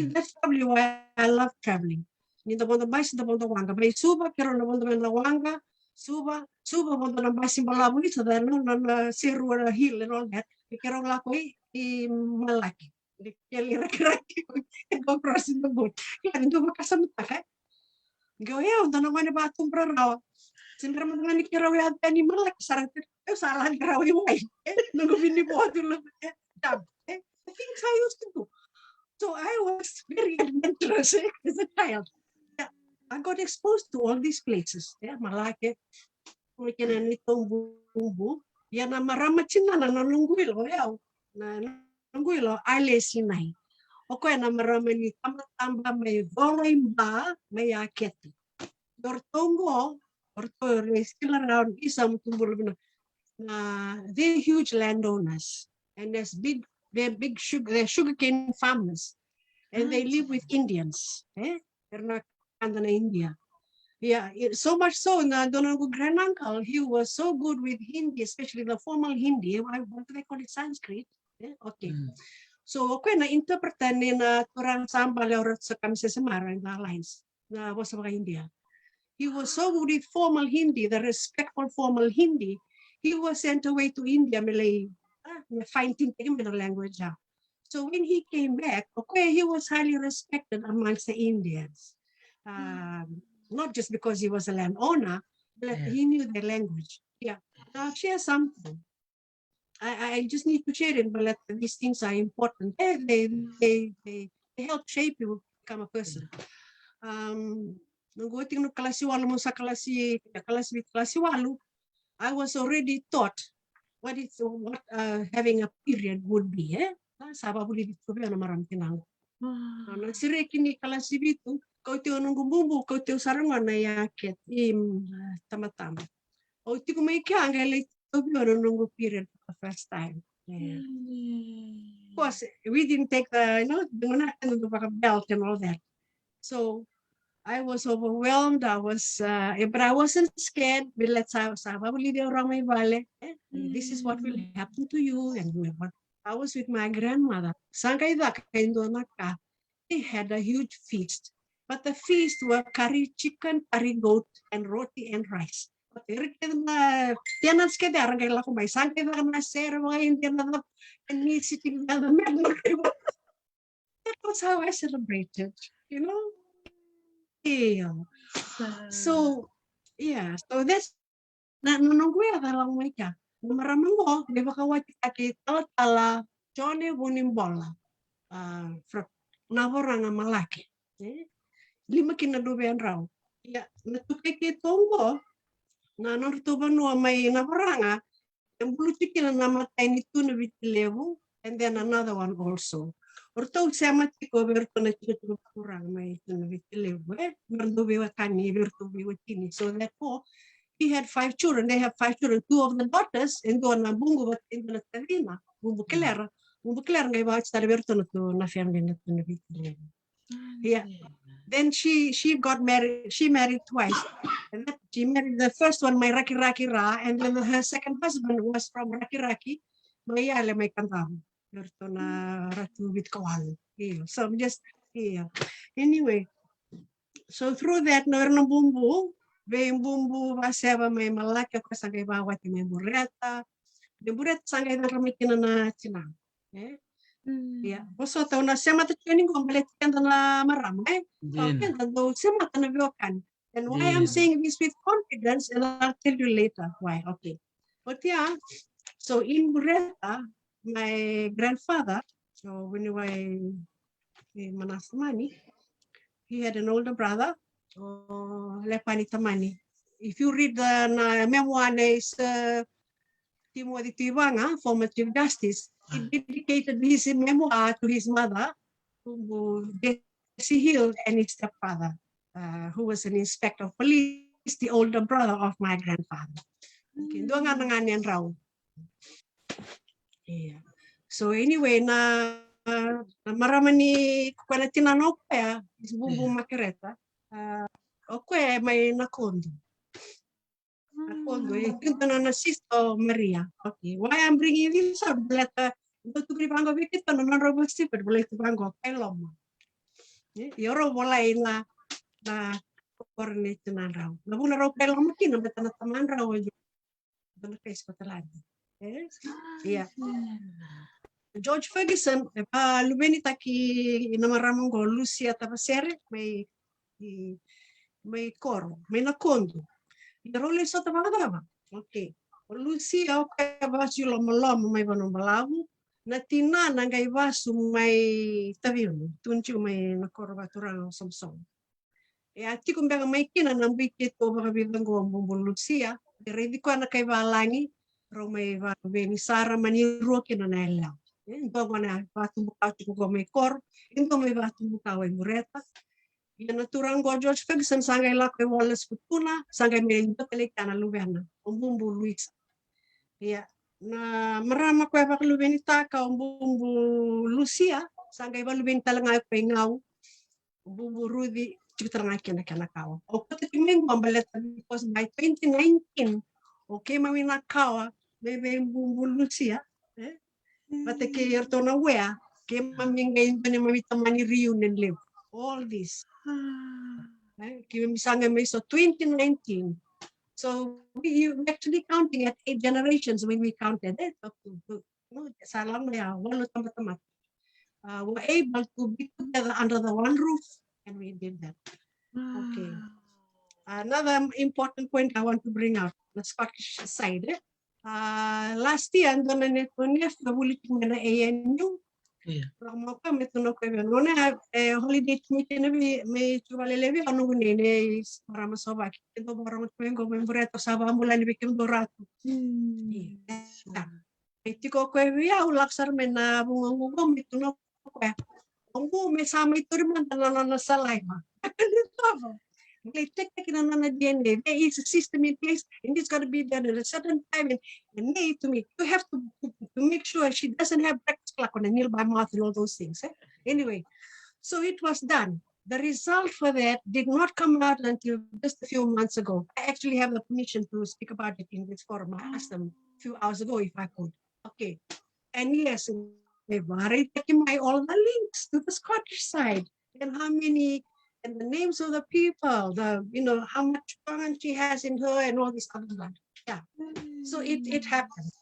that's probably why I love traveling. Nito po bais na po wanga. May suba pero na po na wanga. Suba po na bais malabo ito dahil na zero hill and all that. Pero la ko malaki. Kaya go cross the boat. Kaya nito makasamta ka. Gawin na naman na batong praraw. Sindra mo nga ni kirawi at ni malaki sarang salah kirawi mo ay. Nung binibuhat yung dab. Things I used to do. So I was very adventurous as a child. Yeah, I got exposed to all these places. Yeah, Malake, nitong bumbu. Yeah, na maramatin na nanungguilo. Yeah, na nanungguilo, ale sinay. Okay, na marama ni tamatamba may vorimba, may aketi. Dortongo, still around isam tumbulog na they're huge landowners. And they're sugarcane farmers, and they live with Indians. They're not in India. Yeah, so much so na Donald granduncle, he was so good with Hindi, especially the formal Hindi. What do they call it? Sanskrit. Okay. So okay na interpretan ni na turang sambal or sa kami sa Samara na lines na was sa India. He was so good with formal Hindi, the respectful formal Hindi. He was sent away to India, Malay. Finding him in the language. So when he came back, okay, he was highly respected amongst the Indians. Not just because he was a landowner, but he knew their language. Yeah. I'll share something. I just need to share it, but these things are important. They help shape you become a person. Nung goting no klase walo mo sa klase walo, I was already taught what having a period would be. Saba buli dito na marami tinang. Nagsire kini klase bito, kau teo nung bumbu, kau teo sarangan na yakit tama-tama. O iti ko may kaya ang galit to nung period first time. Yeah. Mm. Of course, we didn't take the, the belt and all that. So I was overwhelmed. But I wasn't scared. But let's have around my valley. This is what will happen to you. And I was with my grandmother. Sangay da naka. They had a huge feast. But the feast were curry chicken, curry goat, and roti and rice. Tiyanan ska darang kay lako may sangkay da na sir mga Indian na and me sitting down the middle. That was how I celebrated, you know. Yeah. So yeah, so that's na nunggu ya dalang mereka. Maraming ko, di ba kawat kita tala Johnny Bunimbola. Navorang ang malaki. 5 kinadubean raw. Ya, natukikitong na narutuban no may navoranga. Yung bulu chicken na namatay nito na bitilevo, and then another one also. Orto sama tiko berto na chiko kurang may ito na bitilevo. Mardubi wa kani berto biwa kini. So therefore, he had 5 children. They have 5 children. 2 of the daughters, and doon na bungo bat in the Tarina. Bumbu keler ngay ba sa berto na to na family na to na bitilevo. Yeah. Then she got married. She married twice. And then she married the first one, my Raki Raki Ra, and then her second husband was from Raki Raki. May ale may kantang. Berto na ratu with kawal. Yeah. So just yeah. Anyway, so through that, no bumbu, bumbu baseba may malaki ako sa kay bawat may bureta. The bureta sangay na ramikin na chinang. Yeah. Also, tahu na siya matutunin ko balikan na marami. Okay, though siya matanabyokan. And why I'm saying this with confidence, and I'll tell you later why. Okay. But yeah, so in Bureta, my grandfather, so when you were in Manasmani, he had an older brother, Lepani Tamani. If you read the memoir, is Timothy Tivanga, former Chief Justice, he dedicated his memoir to his mother, Jesse Hill, and his stepfather, who was an inspector of police, the older brother of my grandfather. Okay, doon nga nanganyan raw. Yeah. So anyway, na marama ni kuna tinanong ko ya, is bumbu makireta. Okay, may nakondo. Nakondo, yung na Sister Maria. Okay, why I'm bringing this up? Ito tubribango bikit pa naman robo stupid, wala ito bango kay loma. Yoro wala na coordinate na raw. Nabuna raw kay loma kino beta na taman raw yung kay hospital. Yes. Yeah. George Ferguson, lubeni taki inamaramong go Lucia tapasere may koro, may nakondo. Irole sa tabagaba. Okay. Lucia okay ba sila malam may banong balabu. Na tinana ngay baso may tabiyon, tuncho may nakorba turang samsong. E ati kumbaga may kinanang bikit ko baka bilang ko ang bumbulog siya, ready ko na kay balangi, pero may beni Sara maniro kinanailaw. Ito ko na bato bukaw ko may kor, ito may bato bukaw ay mureta. Yan naturang ko George Ferguson sangay lakay Wallace Putuna, sangay may ito talika na luwena, ang bumbuluig. Yeah. Na marama ko pa kalubin itaka ang bumbu Lucia sangay ba lubin talaga ko ngaw bumbu Rudy chitra nga kinakakaw o pati tingin mo balat because by 2019 okay mami nakawa bebe bumbu Lucia pati kay yerto na wea kay mami ngayon pa ni mami tamani reunion live all this kaya misanga may so 2019. So we actually counting at 8 generations when we counted it. Salam ya, walo tamat-tamat. We're able to be together under the one roof, and we did that. Okay. Another important point I want to bring out, the Scottish side. Last year, I'm going to na ANU. Mo ka metuno ko ben nona holiday meeting may chuvalelevi anu ne para masoba kito barang ko membureto saba bulan bikin dorato etiko ko ya ulaksar mena bungo metuno ko ongo me sama itu man na salay ma They take on the DNA. There is a system in place, and it's got to be done at a certain time. And they, to me, you have to make sure she doesn't have breakfast clock on the nearby mouth and all those things. Anyway, so it was done. The result for that did not come out until just a few months ago. I actually have the permission to speak about it in this forum. I asked them a few hours ago if I could. Okay. And yes, they've already taken my all the links to the Scottish side and how many and the names of the people, how much fun she has in her and all this other stuff. Yeah. So it happened.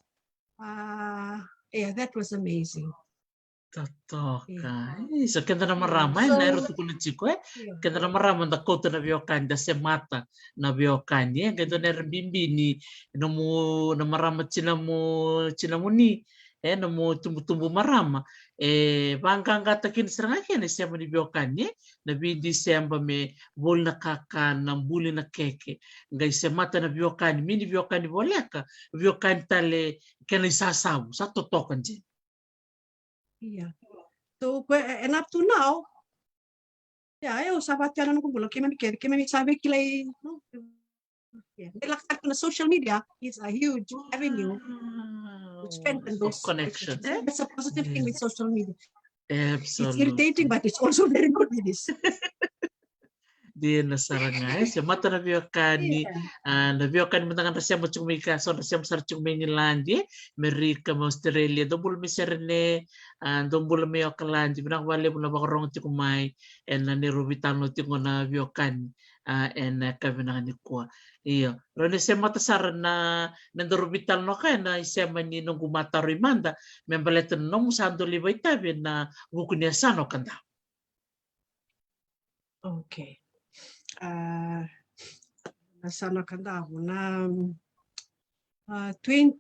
Yeah, that was amazing. Totoka. So kenda na Yeah. marama So- na ero tukuna chiko Yeah. kenda na marama da kota na biokan da semata na biokan ye kenda na bimbi ni no mo na marama china mo ni no mo tumbu marama banganga takin seranga ke ne sema ni biokan ye na bindi semba me bol na kaka na mbuli na keke ngai semata na biokan mini biokan boleka biokan tale kena isasabu sa totokan je. Yeah. So, and up to now, yeah, eu sabat jalan ko bulo kemi sabi kilay no. Yeah, like on social media is a huge avenue to strengthen those connection. relationships. That's a positive thing with social media. It's Absolutely. irritating, but it's also very good with this. Di nasaranga siya mata na biokani na biokani mantangan rasya mo chumika so rasya mo sar chumini landi Amerika mo Australia dobul mi serne dombul mi okalandi binak wale mo na bakarong tikumay en na ni rubitano tingo na biokani en kabinang ni kwa iyo rone siya mata sar na nandorubital no kaya na siya man ni nung gumata rimanda membaleto no mo sando libay tabi na bukunya sano kanda. Okay. Sana kandaho na 20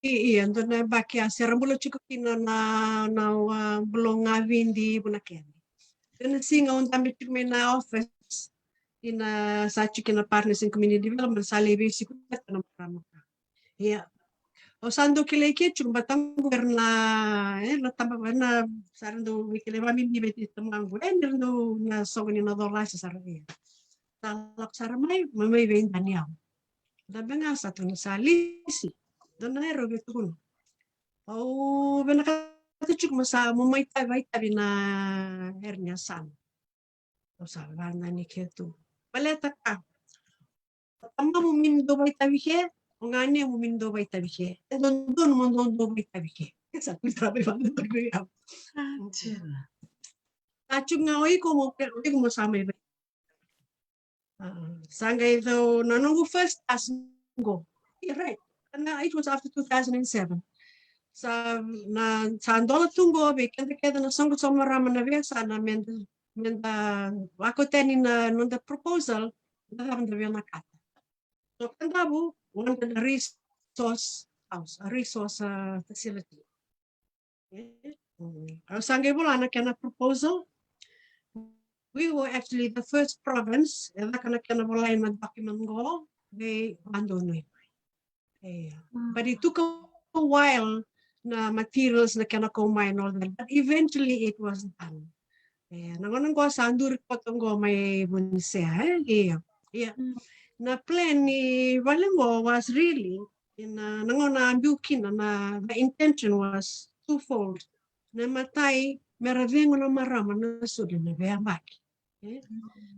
iyan doon na bakya sira mulo chiko kina na bulong vindi bunakyan. Doon singa on dami chiko na office ina sa chiko na partners in community development sa lebi siku na marama. Yeah. O sando kile ke chuk batang na tamba na sarando wikile mami bibeti tamangu no na sogni na dola sa saraya. Talak saramay mamay venda niyaw. Dabi nga sa ito sa lisi. Doon na ero gitu kuno. O benakatuchuk mo sa mumay tabi na hernia san. O sa banda ni ketu. Paleta ka. Tama mumindo bay tabi ke. O nga niya mumindo bay tabi ke. Doon mo bay tabi ke. Sa trabe banda tabi ke. Tachuk nga oy ko mo sa may bay. Sangay though nanungu first as go. Yeah, right. And it was after 2007. Sa na sandola tungo be kenda na sanggut sa marama na vesa na menda wako teni na the proposal na haven't the nakata. So kandabu one the resource house, a resource facility. Sangay bola na kana proposal. We were actually the first province, and that kind of line document go, they abandoned it. But it took a while, na materials na kana combine all that, but eventually it was done. Nangonong ko sa andur potong go may bunse, yeah. Na plan ni Valengo was really nangona ambukin na the intention was twofold. Na matay meravengo na marama na sudin na baki.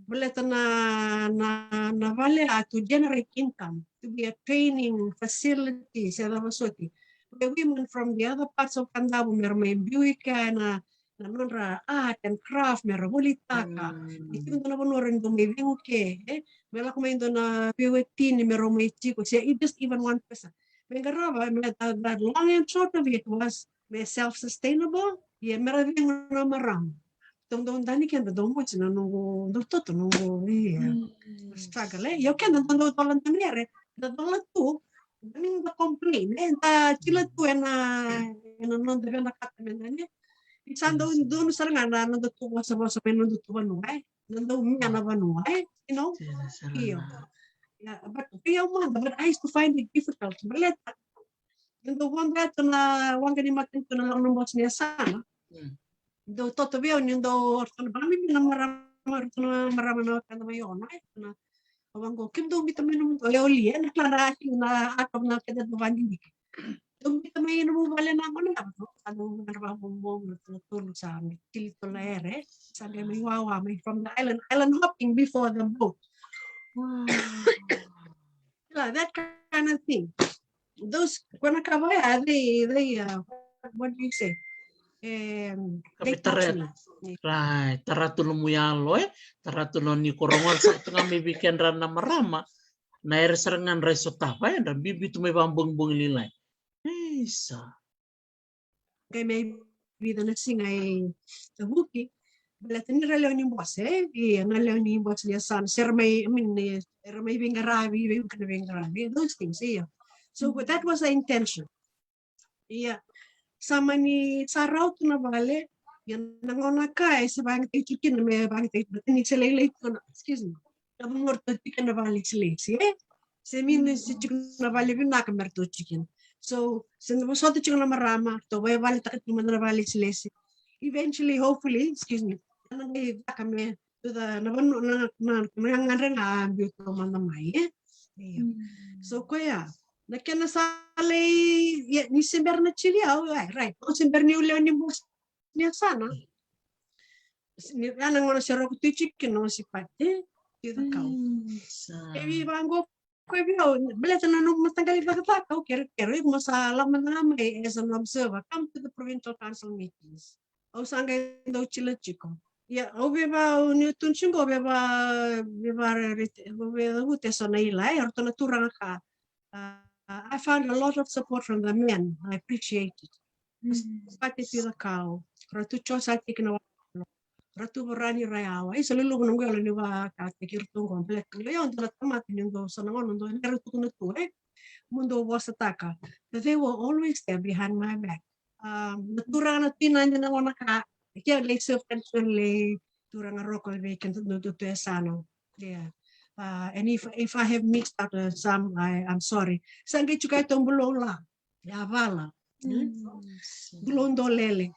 Buleta na vale to generate income, to be a training facility sa Lavasoti. The women from the other parts of Candabu may buika na nonra art and craft mera bulitaka. Itu na bonoren do may buke. Mela kumain do na piwetin mera may chiko. Siya just even one person. May garaba that long and short of it was self-sustainable. Yeah, mera vengo na maram. Dong dani kenda dong mo china nungu doktor nungu struggle yo kenda dong tolan tanere da dola tu dani da complain da chila tu ena non deve na kata menane isando do saranga na no tu wasa wasa men no tu banuai no mi ana banuai iyo yeah but I used to find it difficult but the one that na wanga ni matin na lang ng boss niya sana do toto bio nindo orton bami na maramana kan may ona na awango kim do bita minum to leoli na klara na atom na kada bandi do bita may minum wala na mo na ano narba bombong na tulog sa amin tilito la ere sabi may wawa may from the island hopping before the boat. Yeah, that kind of thing. Those Guanacabaya, they what do you say? They touch Kapitaret. me. Right, taratulo mo yalo taratulo ni korongol sa tengah may bikin rana marama. Na ere serangan reso tapa ya, dan bibi tu may bambung nilai. Isa. Okay, maybe the next thing the wookie. But ni relo ni boss na relo ni boss niya son. Sir may, I mean, may bingarabi, may bingarabi, those things, yeah. So that was the intention. Yeah. Sama ni sarau tu na bale, yan nangona ka sa bang chicken may bang ni selele ko na, excuse me. Nabungor to chicken na bale selele, se min si chicken na bale bin na kamer to chicken. So, sen mo so to chicken na marama, to way bale takit mo na bale selele. Eventually, hopefully, excuse me, nangyay kami to the nabano na nangyari na beauty man na may. So kaya nakanasali ni simber na chili right. O simber ni ulo ni bus niya sana. Ni anang mo siya ro chicken no si pati the cow. Ebi bango ko ebi bele na no matanggal ba ka ka kero mo sa laman na may as an observer come to the provincial council meetings. O sangay daw chila chico. Yeah, obeba ni tunchungo obeba hute so na ilay or to naturang ka. I found a lot of support from the men. I appreciate it. Pati the cow. Ratu chosa tikna ratu berani rayawa. Isa lulu nunggu ala ni wa ka tikir tu komplek. Leon tala tamat nindo so nangon ndo nerutu kuno tu mundo was ataka. But they were always there behind my back. Naturang na tinan na wana ka. Kaya lay self-tension lay turang aroko lay kan tu esano. Yeah. And if I have mixed out some, I'm sorry. Sangge juga itong bulola. Yavala. Bulon dolele.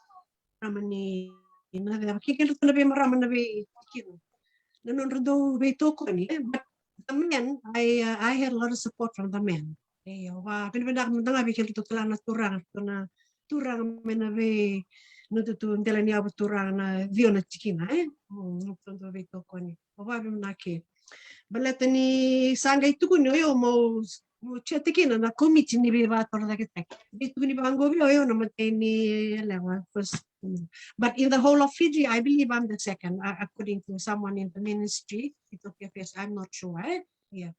Ramani. Kikin ito na ba maraman na ba ikin. Nanon do ba ito ko ni. But the men, I had a lot of support from the men. Pinapadak mo nga bikin ito tala na turang. Turang menabe. Nututu ndela ni abu turang na vio na chikina. Nututu ba ito ko ni. Wabi mo na ki. Baleta ni sangay tu kunyo yo mo chetikina na komiti ni biba torda kitek. Bitu ni bango yo na mateni lewa first. But in the whole of Fiji, I believe I'm the second, according to someone in the ministry. Ethiopia Affairs, I'm not sure. Yeah.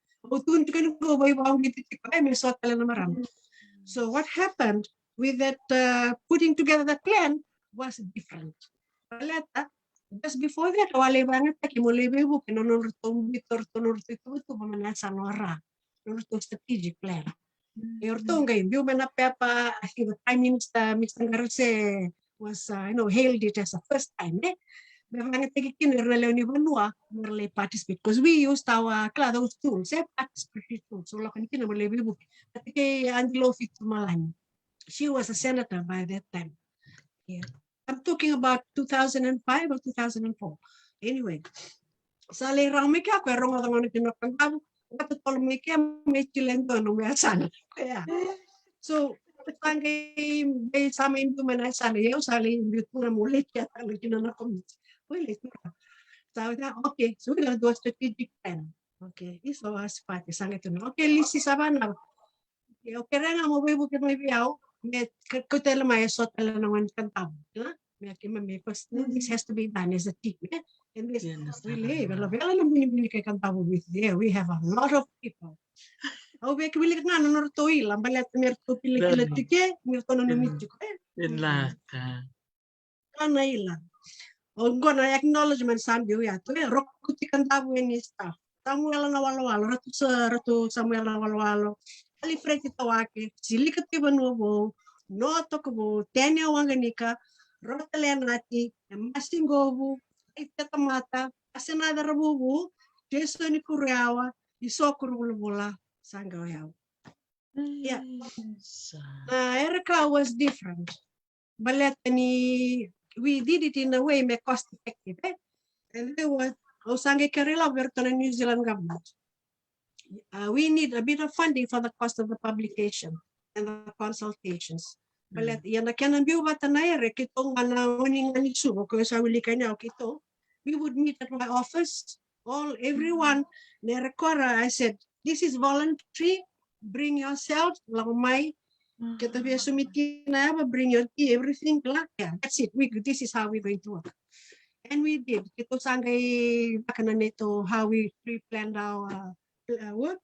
So what happened with that putting together the plan was different. Baleta. Just before that, wale banget taki mulai bebu penonor tumbi tortonor itu pemanasa nora, nor to strategic plan. Yorto ngay biu menapa I think the Prime Minister Mr. Garse was hailed it as a first time. Banget taki kinerle ni banua merle participate because we used our those tools, participate tools. So lakan kina mulai bebu. Tapi Angelo Fitumalan, she was a senator by that time. Yeah. I'm talking about 2005 or 2004. Anyway, sali rang mika ko rong ang tinapang kabo katol mika may chilento no may sana. Kaya. So, pangay may sama indu man sali yo sali bitu na mulit ya talo kinana ko. Wala ito. Sabi na, okay, so we're gonna do a strategic plan. Okay, iso as pati sangit no. Okay, lisi sabana. Okay, nga mo bebo may biyaw. Kutela may sotela naman kantab. This has to be done as a team. And this really, we have a lot of people. Oh, we can look at another toy, Lambalet, Merto Pilicate, Milton and Mitchell. Kanaila. Oh, gonna acknowledgement, Samuel, rock Kutikantabu in his stuff. Samuel Nawalo, Ratu Samuel Nawalo, Alifreti Tawaki, Silicativan, no talkable, Tanya Wanganika. Rotalan nati, Masingovu, Itatamata, Asenada Rabubu, Jason Kuriawa, Isokurula, Sangoyao. Yeah. Erica was different. Baletani, we did it in a way, cost effective. And they were Osange Kerala worked on a New Zealand government. We need a bit of funding for the cost of the publication and the consultations. Balat yan na kaya nambiyo ba tanayere kitong uning anisugo kung sa uli kanya kito. We would meet at my office. Everyone, I said, this is voluntary. Bring yourself. Langmay. Kita biya sumiti na bring your key, everything. Yeah, that's it. This is how we're going to work. And we did. Kito sangay baka na nito how we pre-planned our work.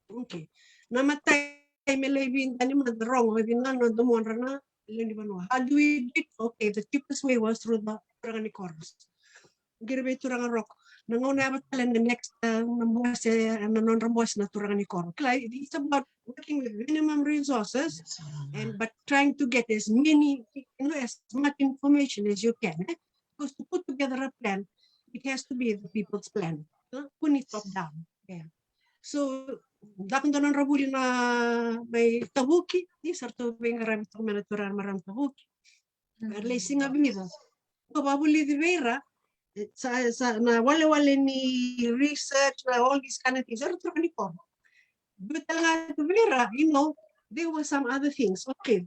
Okay. Namatay melebin tani madrong webinano dumonrana lendi banwa. How do we do it? Okay, the cheapest way was through the Turanga ni Corus. Girbe Turanga rock. Nangona batala the next nambuas non rambuas na Turanga ni Corus. It's about working with minimum resources but trying to get as much information as you can. Because to put together a plan, it has to be the people's plan. Put it top down. Yeah. So dakon doon rabuli na may tabuki, di sarto beng rabi to menaturan maram tabuki. Lacing of vida. So babuli di vera sa na wale ni research na all these kind of things. Sarto ni ko. But talaga di vera, there were some other things. Okay.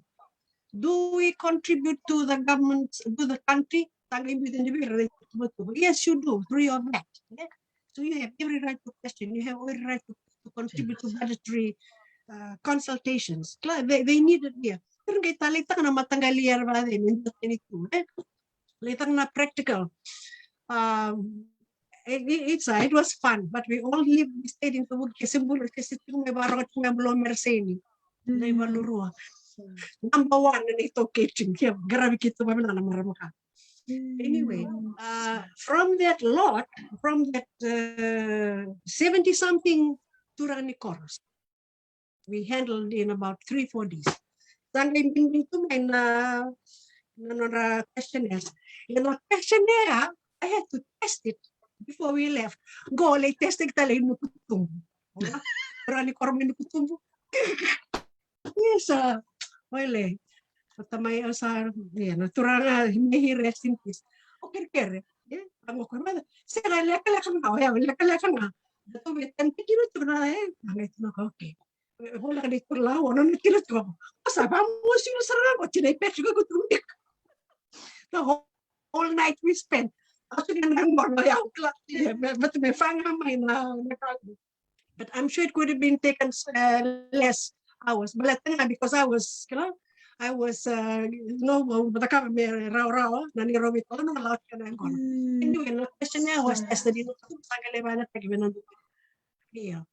Do we contribute to the government, to the country? Yes, you do. Through your VAT. Yeah? So you have every right to question. You have every right to contribute to budgetary consultations. They need it here. Pero kita litang na matanggaliyar ba din into litang na practical. It was fun, but we stayed in Tubog kasi may barang at belum merseni. May balurua. Number one na ito kitchen. Kaya grabe kita ba na marama. Anyway, from that 70-something Turanga ni Corus, we handled in about 3-4 days. Sangay binding to may na questionnaires. In the questionnaire, I had to test it before we left. Go, like testing talay mo kutumbo. Turanga ni Corus may kutumbo. Yes, well, Matamay sa Turanga may rest in peace. Okay, kere. Ang ko ba? Sira leka na. Dato betan kilo na Angit na okay. Wala ka dito lao, ano na kilo to. Asa ba mo sino sarang ko tinay pet ko tumik. The whole night we spent. Actually nang mo ya clock. But may fanga may na. But I'm sure it could have been taken less hours. But because I was baka may raw nani robit ko no lahat ka na ko. Anyway, the questionnaire was tested in Sangaleba na tagbinan. Yeah.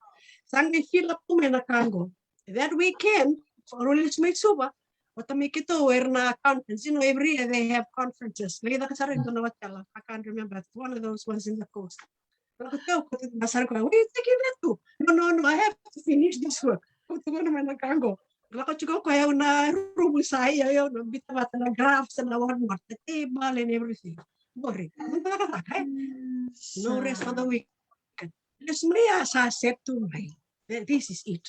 Sangi hilap ko may nakango. That weekend, Rolis may suba, make it where na accountants, every year they have conferences. May ka sarang doon na watala. I can't remember. One of those ones in the coast. Basar ko, what are you taking that to? No, I have to finish this work. Kung naman nakango. Lako juga kaya na rumus saya na bitawat na graphs na warmark the table and everything. Boring. No rest for the weekend. Let's may sa set to my. This is it.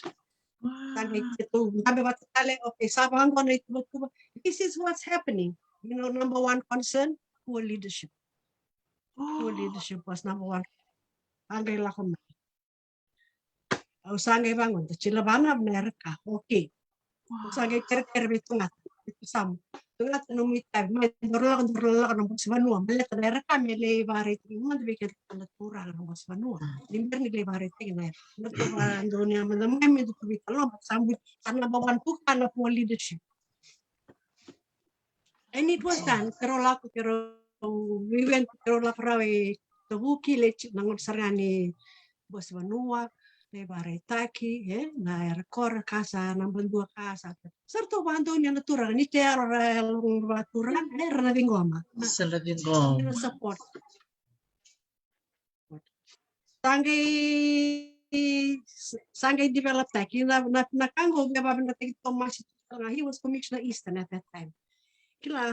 Okay, this is what's happening. Number one concern, poor leadership. Poor leadership was number one. Angay lakon. Sangay bangon. Chilabana America. Okay. Sangay kere itu ngat. Itu sam. Tungat numita. May dorolak ng Bosbanua. Malit na kami lebarit. Mga bikin na kurang ng Bosbanua. Limber ni lebarit na. Doon niya madamay may dutubit. Sambut karena bawantu karena poor leadership. And it was done. Pero we went pero rawe tabuki lech nangon sarani Bosbanua. Lebaretaki, na rekor casa, nambang 2 casa. Sarto bando niya natural, ni teror natural, na dingoma. Sa dingoma. Support. Sangay develop taki, nakango, he was Commissioner Eastern at that time.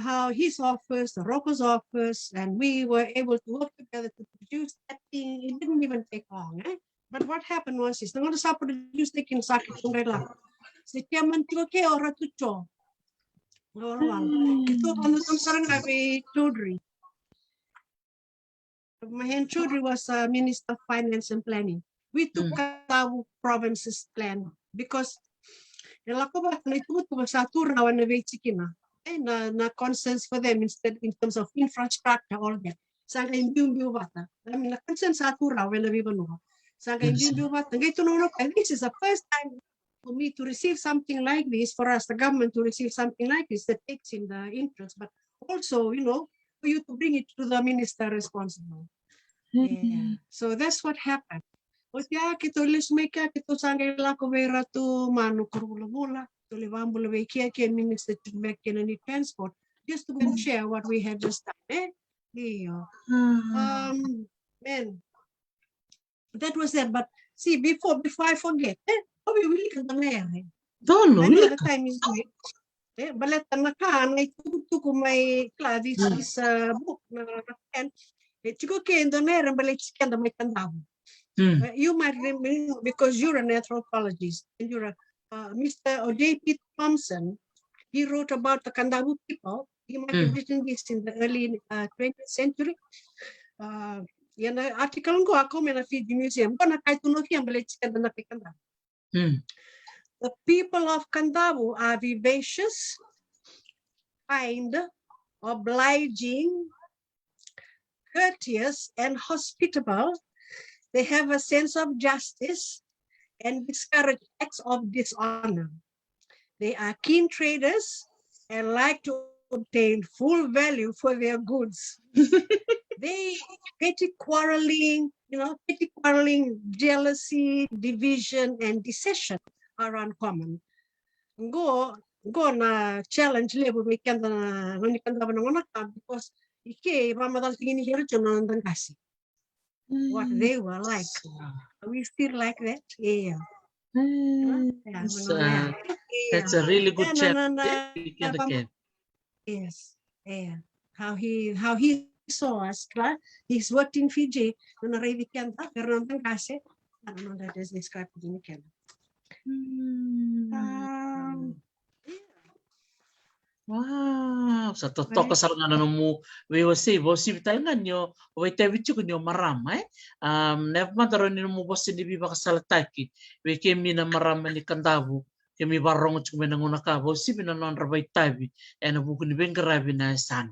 How his office, the Rocco's office, and we were able to work together to produce that thing. It didn't even take long. But what happened was, nang sa produce taking sakit kung rela. Si Tiaman tiko ke ora tucho. Ito ano tong sarang abi chudri. Mahen Chaudhry was Minister of Finance and Planning. We took Katavu province's plan because nalakobat na ito sa Turawan na Vechikina. Na concerns for them instead in terms of infrastructure, all that. Sanga imbiumbiu bata. I mean, na concerns sa Turawan na Vivanuha. Sanga imbiumbiu bata. Ngayon no, this is the first time for me to receive something like this, for us, the government to receive something like this that takes in the interest, but also, for you to bring it to the minister responsible. Yeah. So that's what happened. Otia kito lismeka kito sangay la ko vera to manu kurula to livambula we kia minister to make any transport just to share what we had just done. Yeah. Man, that was it. But see, before I forget, we will look at the mayor. Don't know. I know the time is late. Balat na ka, may tuko may this book na and Chico came the mayor and balit siya may tandao. You might remember because you're an anthropologist and you're Mr. O.J.P. Thompson. He wrote about the Kandavu people. You might have written this in the early 20th century. Yan article ko ako may na Fiji Museum. Ko nakaitunok yan balit siya na Kandavu. The people of Kandavu are vivacious, kind, obliging, courteous, and hospitable. They have a sense of justice and discourage acts of dishonor. They are keen traders and like to obtain full value for their goods. They petty quarreling, jealousy, division, and deception are uncommon. Go na challenge level we can because ike ramadal tingin here jono kasi. What they were like. We still like that? Yeah. That's a really good chapter. Yes. Yeah. How he saw us. He's worked in Fiji. That is described in Canada. Wow, sa totoo kasar nga mo we will say bosi bital nga nyo we tabi chu nyo marama never mataro ni mo bosi di biba kasalataki we kemi na marama ni Kandavu kemi barong chu menanguna ka bosi binanon rabay tabi na buku ni bengarabi na san.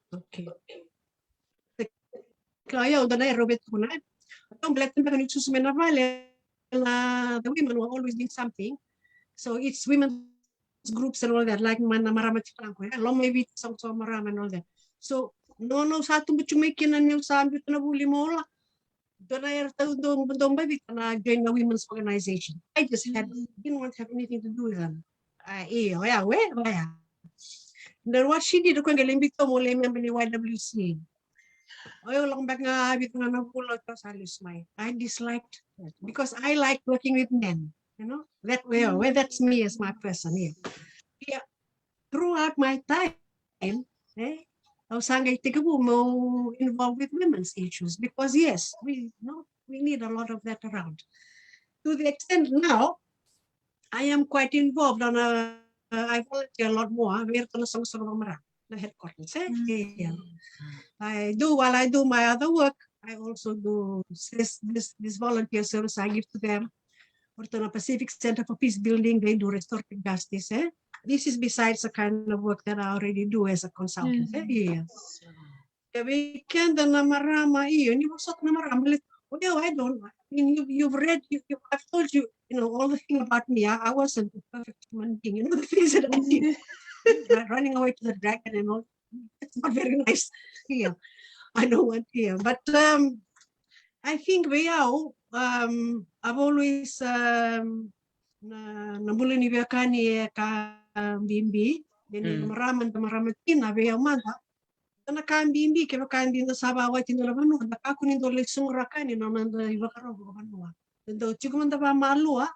Okay. Kaya udah na Robert kuna. Ang black na ni susumena vale the women will always do something. So it's women groups and all that, like marama chikangko, long maybe some marama and all that. So no satu buchumekin and yung sambi na buli mola. Don't I don't baby join the women's organization. I just didn't want to have anything to do with them. Then what she did ko ngalimbito mo le member ni YWC. Long back nga habit nga napulot ko sa Lusmay. I disliked it because I like working with men. That way, that's me as my person here. Yeah. Throughout my time, I was involved with women's issues because yes, we need a lot of that around. To the extent now, I am quite involved on I volunteer a lot more. The headquarters. Yeah. While I do my other work, I also do this volunteer service I give to them. Or Pacific Center for Peace Building, they do restorative justice. This is besides the kind of work that I already do as a consultant. Yes. We can the namarama iyon. You also namarama. Well, I don't. I mean, you've read. I've told you. All the thing about me. I wasn't a perfect human being. The things that I did, running away to the dragon and all. It's not very nice. Yeah, I know what. Yeah, but I think I've always nabula ni Biakani ka bimbi, then maraman tina manda. Na ka bimbi ke kan din sa bawa tinulabano na ka kunin dole sungrakani na nanda ibakaro banwa. Do chigumanda ba malua.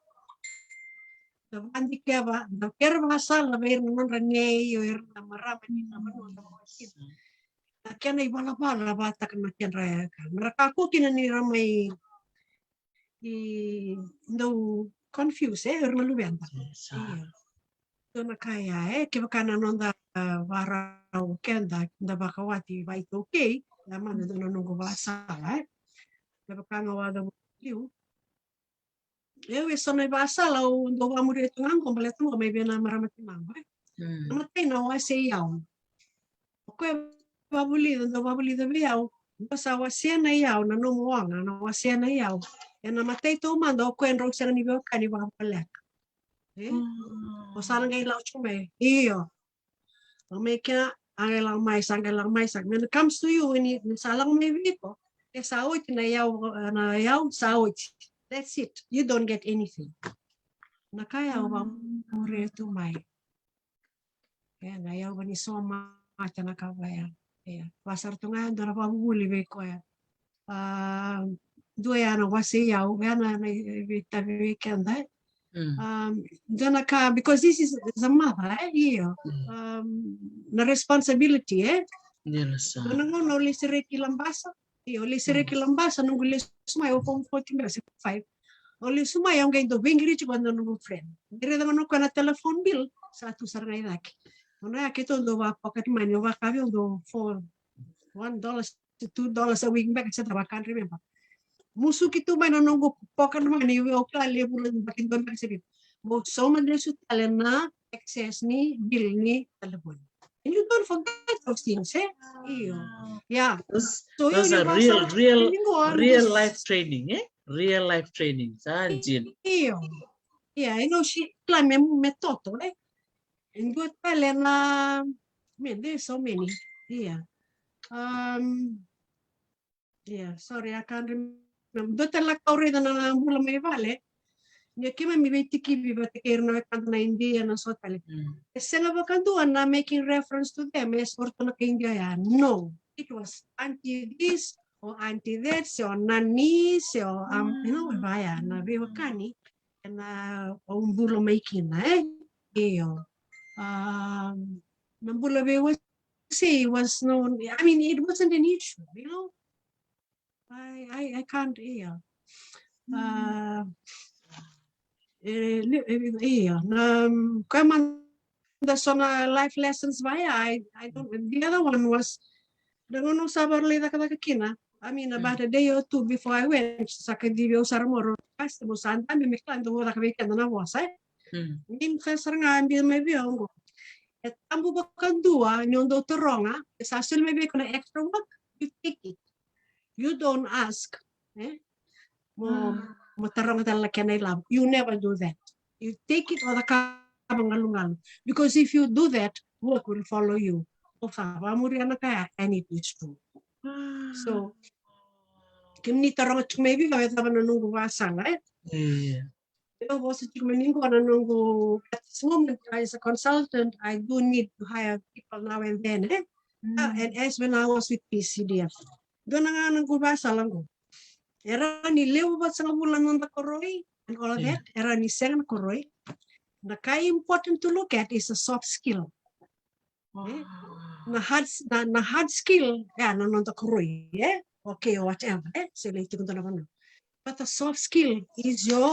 Do andi ke ba do kerba sal na ver nan range yo na maraman ni na banwa. Kaya ibala-bala bata kan makian raya kan. Mereka aku ni ramai no confuse orang lu benta. Iya. Dona kaya kaya kana nonda varau kenda da bakawati vai okay. Yaman ito nungo basa napakangawada mo liu. Ewe so na basa lau ndo wa muri ito ngang kompleto mo may bina maramati mango. Namatay na wa sa iyaw. Ko babuli ndo babuli da biyaw. Basa wa siya na iyaw na numuwang na wa siya na iyaw. Ya namatay to man do ko enro siya ni biyaw kani ba palek. O sana ngay lau chume. Iyo. May kina ang lang mais. When it comes to you, when salang may biko, sawit na yaw sawit. That's it. You don't get anything. Nakaya ba muri ito may. Kaya nayaw ba ni soma at nakabaya. Kaya pasar to nga doon na pabuli biko ya. Dua yana wasi yaw yana na weekend eh. Because this is the mother iyo. Na responsibility no lisireki lambasa. Iyo lisireki lambasa nung lisumay upong 40 minutes 5. Oli sumay ang gain do bingri ci quando nung friend. Dire da no kana telephone bill sa tu sarnay dak. Ono ya kito do wa pocket money wa kabi do for $1 to $2 a week back sa I can't remember. Musu kito may nung pocket money wa kali bulan bakin do sa bit. Mo so man su talena excess ni bill ni telephone. And you don't forget those things, eh? Yeah. Those are real life training, eh? Real life training. Sanjin. Yeah, I know she claim metodo, eh? And good na there's so many. Yeah. Yeah, sorry, I can't remember. Dote la kaurida na mula may vale. Niya kima mi beti kibi ba tekirno kanta na India na sotale. Sila ba kanduan na making reference to them as orto na India ya? No. It was anti this or anti that or nani or baya na biwakani na umbulo making na iyo. Nambulo be was say was no. I mean, it wasn't an issue, you know. I can't Come the sona life lessons via I don't. The other one was the no sabar leda kina. I mean, about a day or two before I went, Sakadivio Saramoro, Festival Santa, mi clan the water weekend and I was, in Kasaranga and Bill maybe ongo. At Ambu Bakandua, no doctor wronga, is I still maybe gonna extra work, you take it. You don't ask, you never do that. You take it or the because if you do that, work will follow you. And it is true. So, maybe I have right? At this moment, as a consultant, I do need to hire people now and then. And as when I was with PCDF, doon na nga nagbabasa lang ko. Era ni Leo ba sa bulan ng Koroy and all of that. Era ni Sen Koroy. The kay important to look at is a soft skill. Na hard skill, ng Koroy, okay, or whatever. But the soft skill is your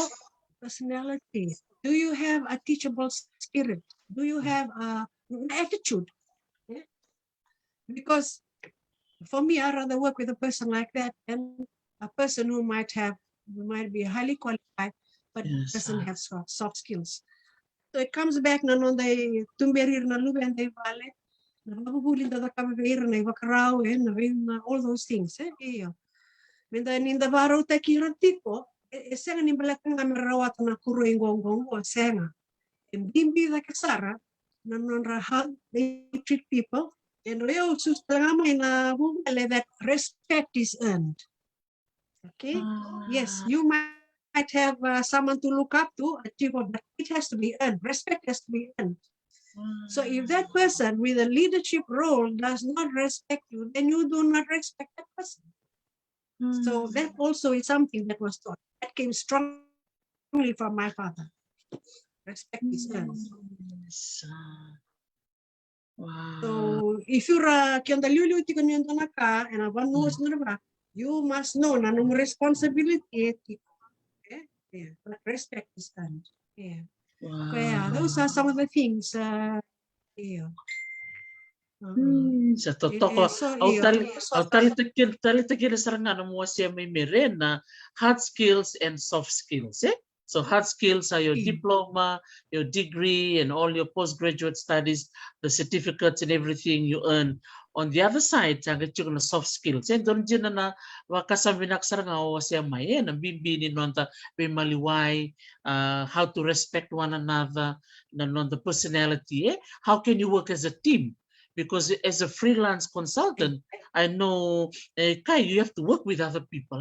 personality. Do you have a teachable spirit? Do you have an attitude? Because for me, I'd rather work with a person like that than a person who might be highly qualified, but doesn't have soft skills. So it comes back na non day tumberir na luben day vale, na mabubulin da kabir na ibakarao na all those things. And then in the varo takiran tipo, senga ni balakang na merawat na kuruing gong senga. And bimbi da kasara, na non rahag, they treat people. And we also that respect is earned. Okay? Yes, you might have someone to look up to, but it has to be earned. Respect has to be earned. So if that person with a leadership role does not respect you, then you do not respect that person. So that also is something that was taught. That came strongly from my father. Respect is earned. Wow. So if you're you must know na responsibility. Yeah. But respect is earned. Yeah. Wow. Okay, those are some of the things. Sa totoo, So au iyo. tali takil sarangana mo siya may merena, hard skills and soft skills. So hard skills are your diploma, your degree, and all your postgraduate studies, the certificates and everything you earn. On the other side, ang yung soft skills. And doon dyan na wakasabi na saranga o siya may nabibini nonta may maliway, how to respect one another, non the personality. How can you work as a team? Because as a freelance consultant, I know, Kai, you have to work with other people.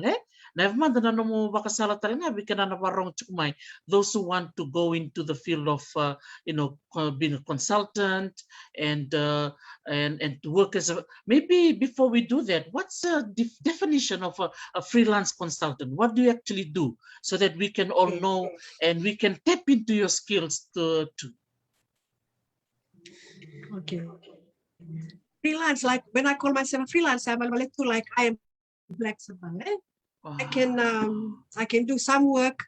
Never mind na mo bakasala talaga because na parang chukmay those who want to go into the field of being a consultant and to work as a, maybe before we do that, what's the definition of a freelance consultant? What do you actually do so that we can all know and we can tap into your skills to Okay. Freelance, like when I call myself a freelance, I'm like I am flexible. I can do some work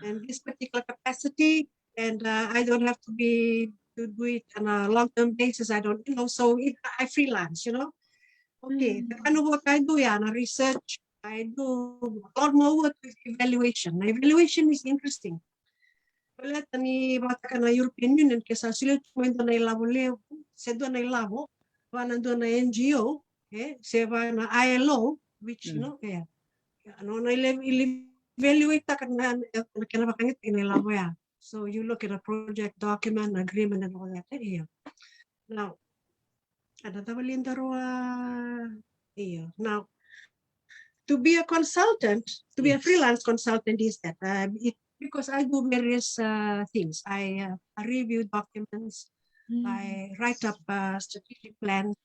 in this particular capacity, and I don't have to do it on a long-term basis. I don't, so I freelance, Okay, the kind of work I do, research. I do a lot more work with evaluation. Evaluation is interesting. Wala tani bata na European Union kesa sila kwento na ilabo leo, sedo na ilabo, nandun na NGO, seba na ILO, which na evaluate ta kana bakangit inilabo ya. So you look at a project document, agreement, and all that. Now, now, to be a consultant, to be a freelance consultant is that because I do various things. I review documents, I write up strategic plans,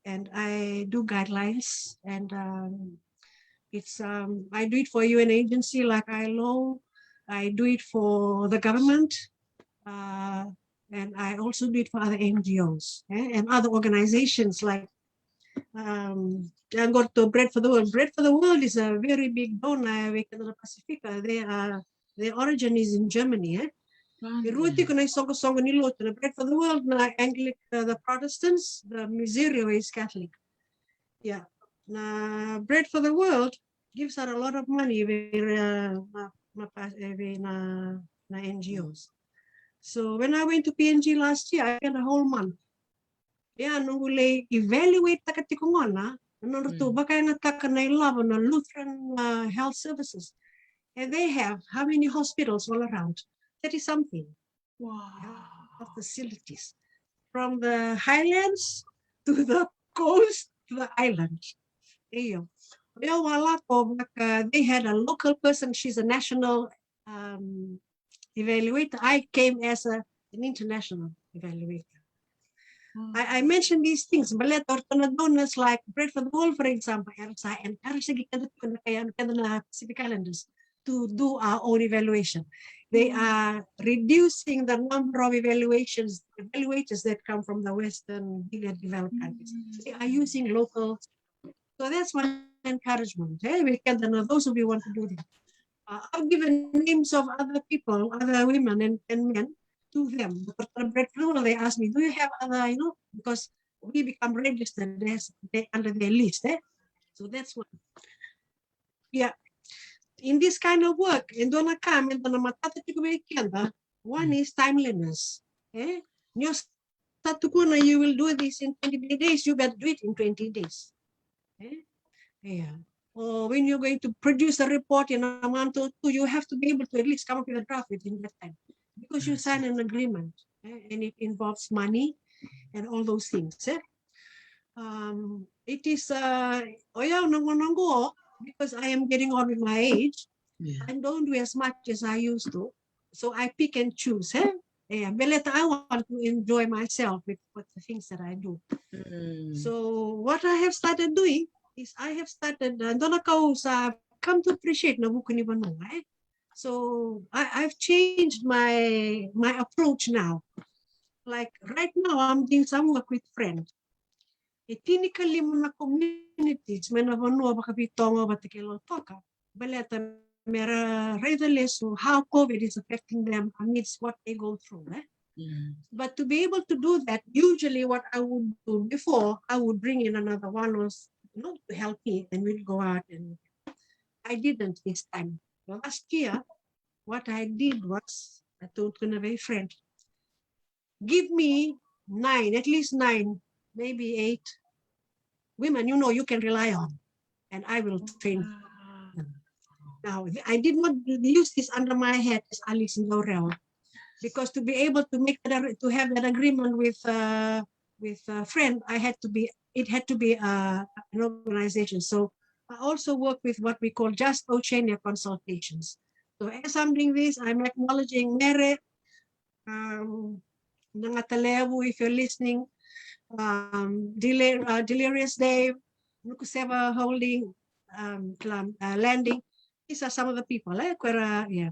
and I do guidelines, and I do it for UN agency like ILO, I do it for the government, and I also do it for other NGOs and other organizations like go to Bread for the World. Bread for the World is a very big donor in the Pacific. Their origin is in Germany. Iruti ko na isong nilo to the Bread for the World na the Protestants, the Miserio is Catholic. Yeah. Na Bread for the World gives out a lot of money na NGOs. So when I went to PNG last year, I had a whole month. Nung evaluate takatikungon ba kaya nagkakanay na Lutheran Health Services. And they have how many hospitals all around? 30 something. Wow. Of facilities. From the highlands to the coast to the islands. They had a local person, she's a national evaluator. I came as an international evaluator. I mentioned these things, but donors like Bread for the World, for example, and Pacific Islanders to do our own evaluation. They are reducing the number of evaluators that come from the Western developed countries. They are using local. So that's one encouragement. We can those who want to do that. I've given names of other people, other women and men to them. They asked me, do you have other, because we become registered under their list. So that's one. Yeah. In this kind of work, one is timeliness. You will do this in 20 days, you better do it in 20 days. Yeah. Or when you're going to produce a report in a month or two, you have to be able to at least come up with a draft within that time. Because you sign an agreement and it involves money and all those things. It is because I am getting on with my age. I don't do as much as I used to. So I pick and choose. But I want to enjoy myself with the things that I do. So what I have started doing is I have started come to appreciate na buku ni Banong. So I've changed my approach now. Like right now, I'm doing some work with friends. Technically, mga communities, may nabanua baka bitongo batikelo toka. Baleta mera readily so how COVID is affecting them amidst what they go through. But to be able to do that, usually what I would do before, I would bring in another one was, to help me, and we'd go out. And I didn't this time. Last year, what I did was, I told my friend, give me 9, at least 9, maybe 8 women you can rely on, and I will train them. Now, I did not use this under my head as Alice and Laurel, because to be able to to have that agreement with a friend, it had to be an organization. So I also work with what we call Just Oceania consultations. So as I'm doing this, I'm acknowledging Mere, Nangatalevu, if you're listening, Delirious Dave, Nukuseva Holding, Landing. These are some of the people. Yeah.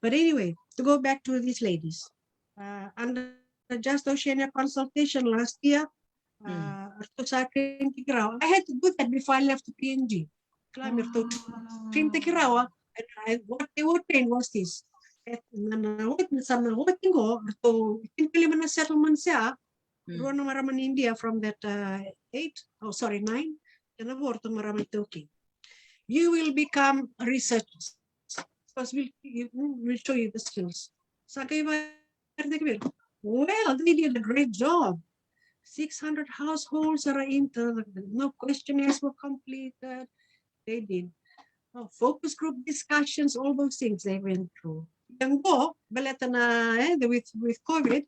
But anyway, to go back to these ladies, under the Just Oceania consultation last year, I had to do that before I left the PNG. What they were trained was this. Settlement siya, Ruan maraman India from that 9, you will become researchers. Because we'll show you the skills. Well, they did a great job. 600 households are into, no questionnaires were completed. They did focus group discussions, all those things they went through. Yang go, baleta na with COVID,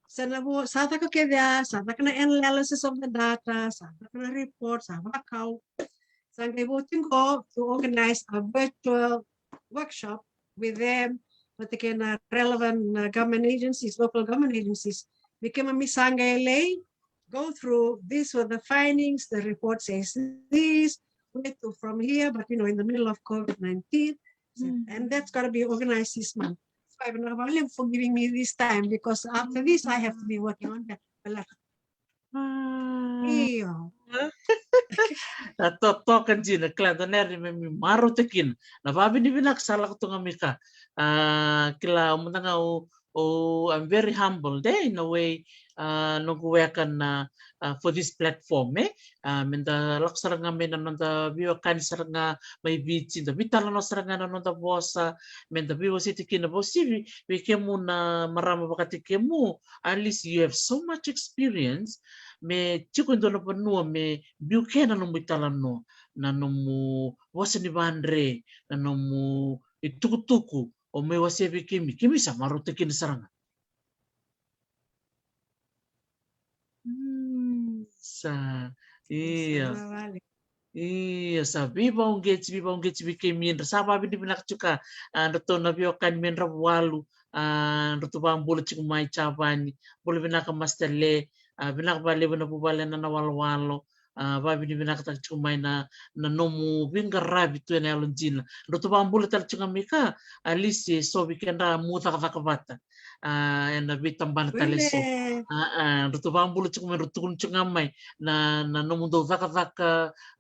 sa na analysis of the data, sa na reports, sa account. So they voting go to organize a virtual workshop with them, but again, relevant government agencies, local government agencies. Became a misanga LA, go through, these were the findings, the report says this, from here, but in the middle of COVID-19, and that's got to be organized this month. So I have for giving me this time, because after this, I have to be working on that. Totokan jina klanta neri me maro tekin na babi ni binak salah kutunga mika kila umutanga I'm very humble there in a way nungkuwekan for this platform minta laksaranga mena nonta biwa kan saranga may bitsin da bitala no saranga nonta bosa minta biwa sitikin na bosi we kemu na marama bakati kemu, at least you have so much experience me chiko ndono panua me biukena no mitala no na no mu wasa ni bandre na no mu itukutuku o me wasa kimi sa marote kin saranga sa iya sa biba ungets bikemi sa babi di binak chuka ndo na bio kan men walu ndo bang bulu chiku mai chabani bulu binaka mastele binak bale na bubale na nawalwalo babi di binak tak chumai na nomu binga rabi tu na alonjina ndo bang bulu tal chunga mika alisi so bikenda muta kabata na bitambana taleso ndo bang bulu chiku men rutun chunga mai na nomu do zaka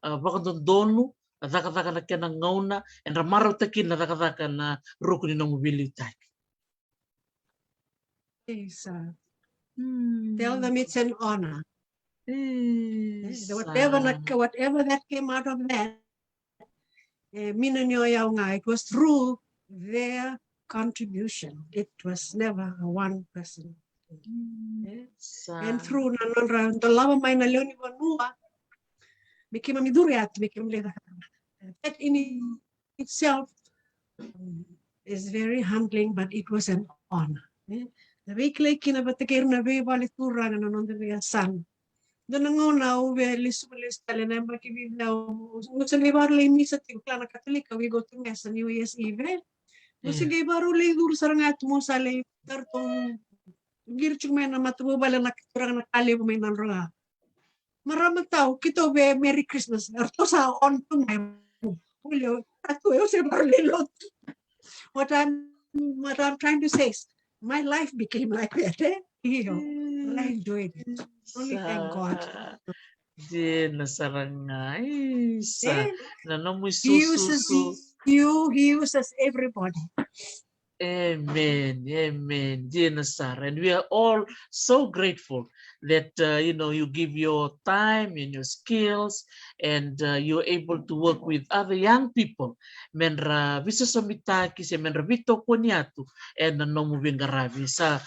bakon donu zaka na kena ngauna en ramaro takin na zaka na rukuni no mobilitai. Tell them it's an honor. Whatever that came out of that, it was through their contribution. It was never one person. And through the lava mine leoni vanua became a miduriat, became that in itself is very humbling, but it was an honor. The week like in a batakirna way while it to run and on the way a son. The Nangona, where Lissulis Talena, but we know, Musalibarle Misating Plana Catholica, we go to Mass and New Year's Eve. Musigibarule Dursarangat Musale, Tarton, Girchumena Matubal and Nakurana Kali Menandra. Maramatau, Kitobe, Merry Christmas, Artosa on to my what I'm trying to say is, my life became like that. I enjoyed it. Only thank God. He uses everybody. Amen, amen, dear Nasar. And we are all so grateful that you give your time and your skills, and you're able to work with other young people. Menra bisa somitaki se menra vito koniatu and nomu vingaravi sa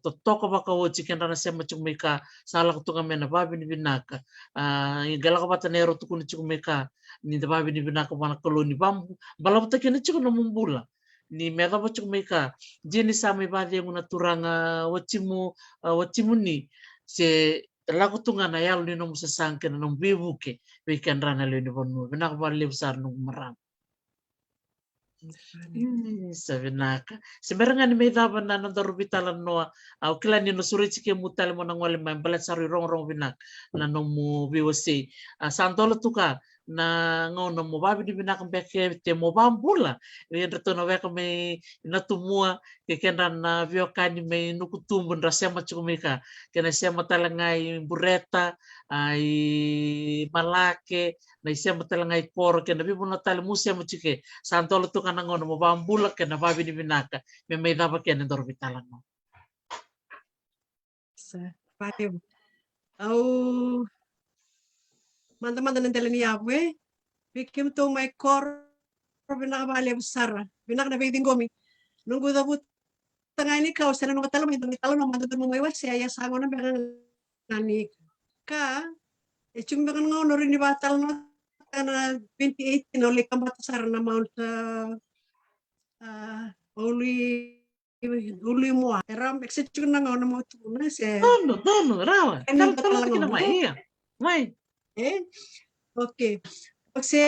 totoko baka wo chicken rana sema chumika sala kutunga mena babi ni binaka igala ko bata nero tukuni chumika ni babi ni binaka wana koloni bambu balabuta kena chukuna mumbula ni mega ba meka jeni sami ba de nguna turanga watimu ni se lago tunga na yalo ni nomu sasanke na nomu bibuke weekend rana le ni bonu bina ba le usar no maram sabi naka sebenarnya ni meda ba na nando rubitala no au kila ni no suri chike mutale mo na ngwale mambala sari rong binak na nomu biwose santolo tuka na ngono mo babi di binak beke te mo bambula e reto no veka me na tumua ke kenan na vio kani me nuku tumbun rasema chukumika kena sema talangai bureta ai malake na sema talangai kor kena bibu na tal musia mo chike santolo tu kana ngono mo bambula kena babi di binaka me daba kena dor bitalan mo Pare au manda ng dala ni Yahweh, bikim to may kor binakabali besar, binak na baiting gomi. Nunggu dabut tangay ni kao sa nung matalo may talo no manda mo iwas siya sa ngo na bilang nani ka chung bilang ngo no rin ni batal no na 2018 no likam batasar na mount uli mo ram exit chung na ngo na mo tuna siya no rawa Ano ba kalau talaga kita mo? mai iya mai Okay. Kasi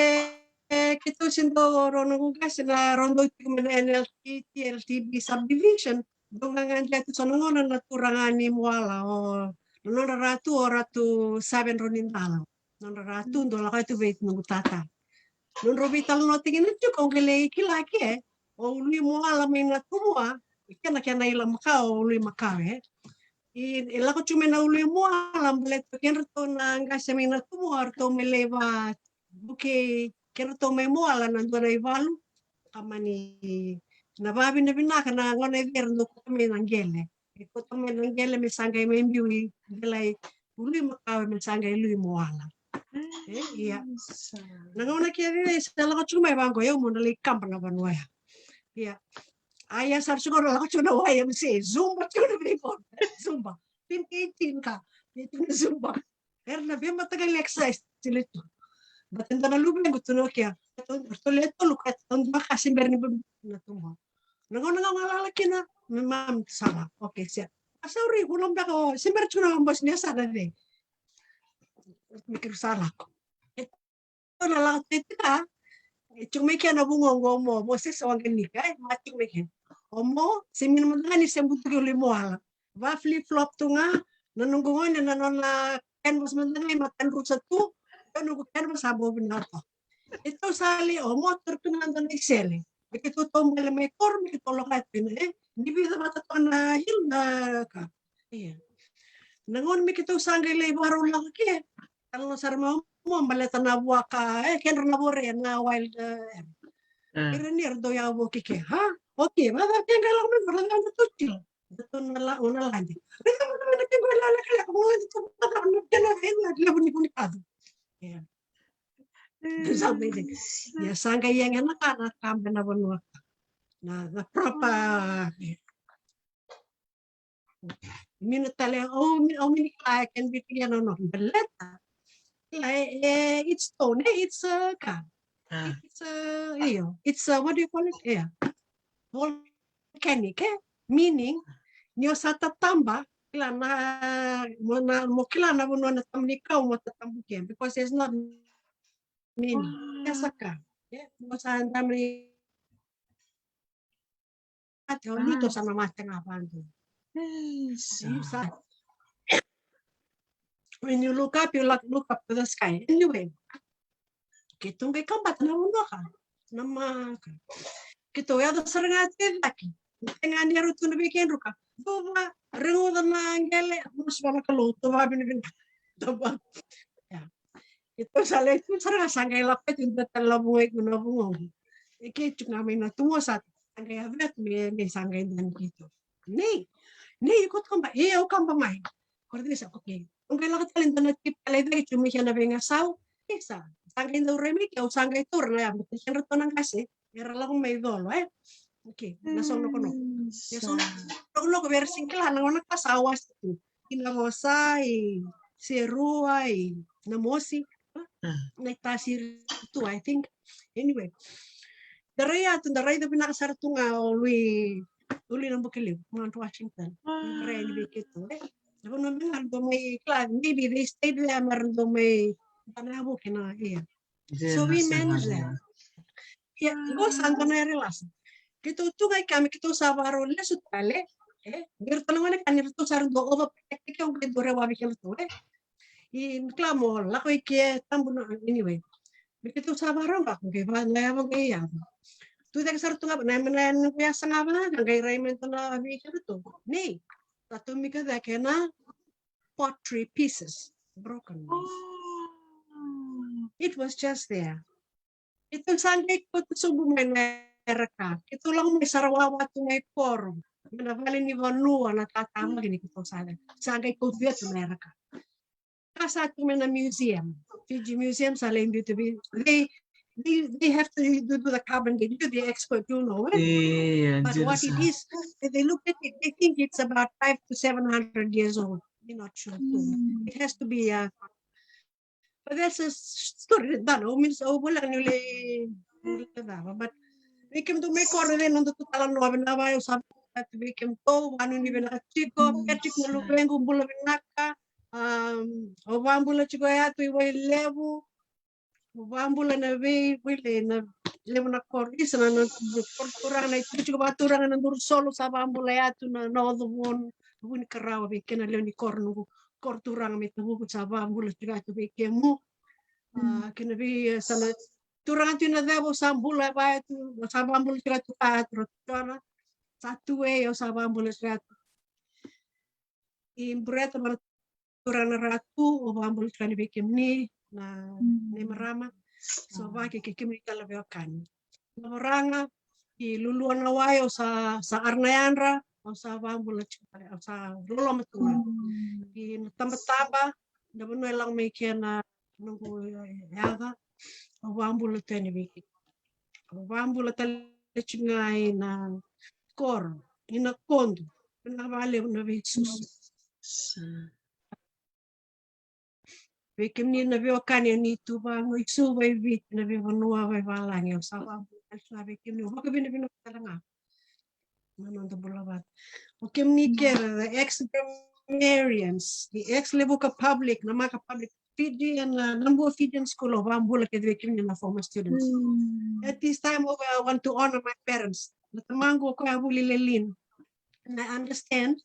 kito sindo rono guys na rondo na NLT TLTB subdivision dongangan dito sa nangonan na turangan ni Muala o nono ratu o ratu saben ronin talo. Nono ratu ndo la kaito wait nung tata. Nono robital no tingin na kung kile kilaki o uli Muala may natumua ikana kaya na ilang makao uli makawe. Ila ko cuma na uli mo alam belet ken to na nga sa mina tumo to meleva buke ken to may mo ala na do na ivalu kamani na babi na binaka na ngone ver no ko me nangele ko to me nangele me sangay me mbiwi gelay uli makaw me sangay lui mo ala iya nangona kiri sa la ko cuma bangko yo mo na likam na banwaya iya Ayah sar siguro ako tuna YMCA. Zumba tuna before. Zumba. 2018 ka. Dito na Zumba. Pero na biya matagal exercise sila ito. Batanda na lubin gusto na kaya. Gusto leto lukat. Ang kasi meron na tumo. Nangalaki na. Ma'am, sama. Okay, siya. Sorry, kulang ba ko. Si Merch ko na ang boss niya sana rin. Mikir salah ko. Ito na lang ito ka. Chumike na bungongo mo. Moses awang ganika. Matik meke. Omo, simin mo na ni sembuto ko limoala. Va flip flop to nga, nanunggungon na nanona ken mas man na matan rusa tu, nunggu ken mas abo binato. Ito sali omo turto na ndan isele. Begitu tombal may kor, begitu lokat pin hindi bisa mataton na hil na ka. Iya. Nangon mi kito sanggay lay baro lang ke. Kalau sarmo mo maleta na buwa ka, ken na bore na wild pero do ya wo kike ha okay ba ba kan kalau me berlangan tutil betul nala una lagi reka mo na ke gola la kala mo ito pa na kala na la buni kado ya sabi din ya sangga yang enak na kambe na bonwa na propa minutale o mini kaya can be piano no beleta it's stone it's ka it's what do you call it? Yeah. Volcanic, meaning nyo sa tatamba, kila na mo kila na mo na tamnikaw mo tatambukin because it's not meaning. Kasa ka. Yeah, mo sa andamri at dito sa mamatang apando. When you look up to the sky. Anyway, kitong kay kambat na mo ka. Nama kito ya da sarangate laki. Tenga ni rutu na bikin ruka. Doba rengo da mangele mus bala kaluto ba bin doba. Ya. Ito sale itu sarang sangay lapet yung tatala buhay ko na bungo. Iki chuk namin na tumo sa sangay avet me sangay dan gitu. Nei ikut kamba eu kamba mai. Kordi sa okay. Kung kailangan talento na tip kalay dai chumi siya na benga sao. Isa. Sangay do remi ke sangay tur na ya. Siya rato nang kasi. Era lang may dolo Okay, nasong ko no. Ya son no ko ver singkla na nak pasawas tu. Kinamosa serua namosi. Nagtasir tu I think. Anyway. Daray da pinakasar tu nga uli ng bukilip, Mount Washington. Daray ni Bikito. Ako naman do may class, maybe they stayed there meron do may tanawo kina iya. So we managed that. Yeah, go saan na relas. Kito tugay kami kito sa baro le sutale. Girto naman kanir to sarang do over protect yung kay dore wabi kilo to. In klamo la ko ikie tambo na anyway. Kito sa baro ba kung kay ba na mo kay ya. Tu dak sar tu nga na man kuya sa nga ba kay Raymond na abi kilo to. Nei. Satu mika da kena pottery pieces broken. It was just there. Ito sangay ko to subo may neraka. Ito lang may sarawawa to may forum. Manavali ni Vanua na tatama gini ko sana. Sangay ko via to neraka. Kasa to may na museum. Fiji Museum sa Lane to be. They have to do the carbon date. You're the expert, you know it. But what it is, they look at it, they think it's about 500 to 700 years old. They're not sure. It has to be but that's a story done. Means wala nila but we came to make order then on the total no na ba usab at we came to ano ni na chiko petik na lubengo bula binaka o bambula chiko ya tu iwai levu o bambula na we na levu na kor isa na korturang na ito chiko baturang na dur solo sa bambula ya tu na no the one win karawa we kena levu ni kor no korturang mi tu sa bambula chiko tu we kemu kena bi sana turang tu na debo sambula ba tu sa bambula chiko tu patro tona satu o sa bambula chiko imbreta turang na ratu o bambula chiko ni bekem ni na ni marama so ba ke kemi kala beokan maranga luluan na wayo sa Arnayanra o sa bambula chiko sa lolo matua tamba-tamba na buno lang may kena nunggu yaga o bambula tani biki o bambula talechingay na kor ina kondo pinabale na Jesus Bekem ni na veo kanya ni tu ba ngo isu ba vit na veo nuwa ba balang yo sa bambula sa bekem ni ba kabina bino talanga manon to bulabat o kem ni ker the ex-grammarians the ex-lebuka public na maka public Fiji and number of Fijian school of Ambula Kedwekim na former students. At this time I want to honor my parents. Natamango ko abuli lelin. And I understand.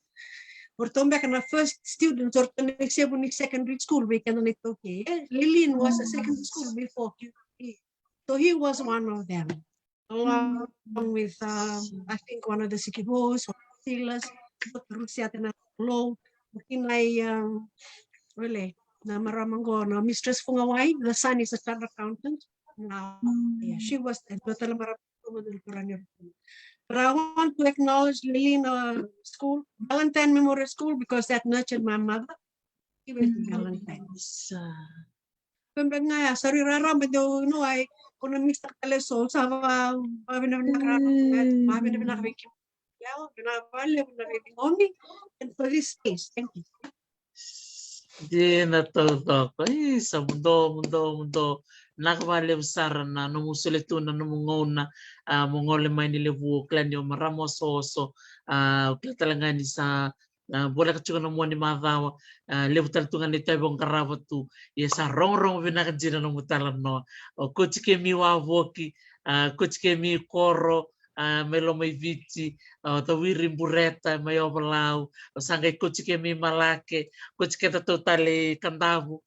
Ortombe kana first students or the secondary school we can okay. Lilin was a secondary school before so he was one of them. Along with I think one of the Sikibos or Silas, Rusia and Low, really. Na maramango na Mistress Fungaway, the son is a chartered accountant. Now, yeah, she was but I want to acknowledge Lilina School, Valentine Memorial School, because that nurtured my mother. She was Valentine. Pembengaya, sorry, rara, but no, I on a Mr. Teleso, Sava, and for this space. Thank you. Di natuto ko sa mundo nakabali usara na numusulitu na numungona mongole may nilevu klan yo maramososo talaga ni sa bola ka chukon mo ni mavawa levu taltungan ni tabong karawatu ya sa rong binakajira no mutalan no o kochike mi wa voki kochike mi koro melo may vici tawiri bureta may obalau sangay kochike mi malake kochike totally kandavu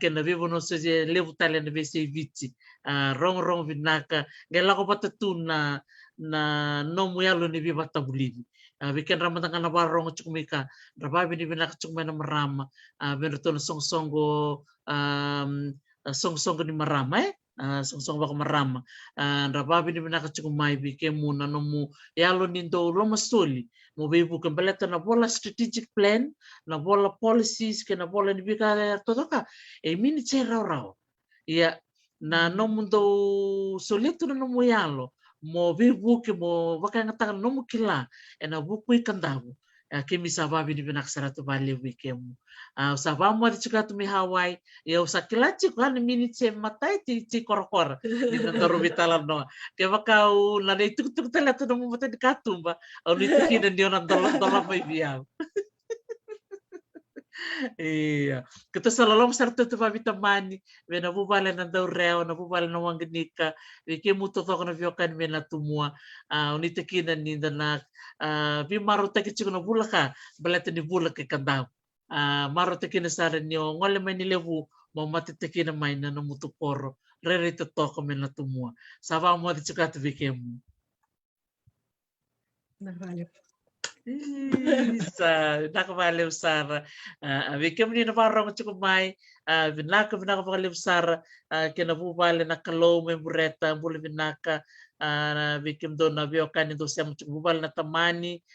kena vivo no se levu tale na bese vici rong binaka ngela ko patatuna na no muyalo ni biba tabulini bikin ramatang na barong chukumika rababi ni binaka chukumena marama benuto song-songo ni marama song baka marama rababi ni binaka chukumai bike mu na no mu yalo nindo loma soli mo bebu kan baleta na bola strategic plan na bola policies ke na bola ni bika totoka e mini chera rao ia na no mundo solito na no mu yalo mo bebu ke mo baka ngata no mu kila e na buku ikandabu ke mi sababi ni binak saratu bali wikemu sabamu adi chukatu mi Hawaii ya usakilachi kwa ni mini che matai ti korokor ni nandoro bitala no ke bakau na nei tuk tala tu no mata di katumba au ni tikina ndio na dola mai biau iya kita selalu sarta tu babi tamani me na bubala na dau reo na bubala na wanganika ke muto to na viokan me na tumua uni tikina ni na bi maru ta kichu na bulaka balata ni bulaka kandau maro tekina sara nio ngole mai ni levu mo mate tekina mai na no mutu poro rere te toko me na tumua sava mo de chukatu vikemu Nahvalio. Isa nakabaliw sara vikemu ni na parang chuku mai vinaka baliw sara kinabubale na kalo me bureta bule vinaka vikim do na viokan do sem chuku bubal na tamani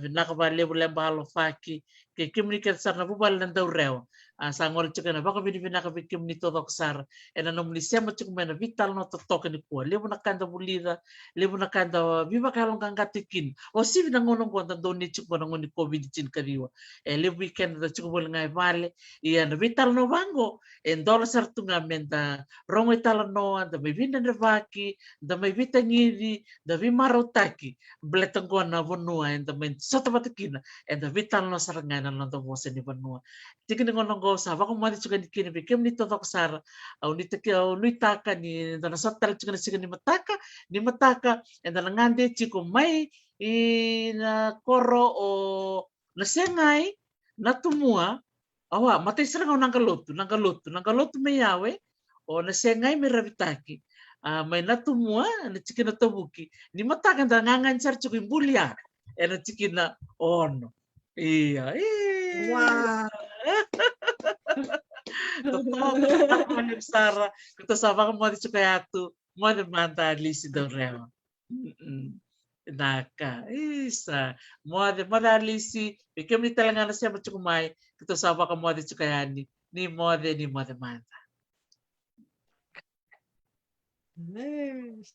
vinaka baliw lemba halo faki ke kim ni ket sarna bubal na daw rew sa ngol chuku na baka vinaka vikim ni todo sar ena no ni sem chuku mena vital no totok ni ko lebu na kanda bulida lebu na kanda viva kalong kangatikin o si na ngono konta do ni chuku na ngoni covid chin kariwa le weekend da chuku bol ngai vale ia na vital no bango en dola sartunga menta rongo itala no da me vinda na vaki da me vita ngiri da vi marotaki bletango na vonua en da men sota batakina en da vital no saranga na no do vose ni vonua tikini ngono go sa va ko mari chuku ni kini be kem ni to sar au ni teke au ni taka ni da na sotal chuku ni mataka en da ngande chiku mai na koro o na sengai na tumua awa matai serang nangalotu me yawe o na sengai me ravitaki mai na tumua na chikina tobuki ni mataka da ngangan char chuku imbulia e na chikina ono iya Wow. Totoo Sara kita sama mo di chukayatu mo de manta lisi do reo naka isa mo de alisi bikem ni talanga na siya chukumai kita sama ka mo di chukayani ni mo de manta Nice.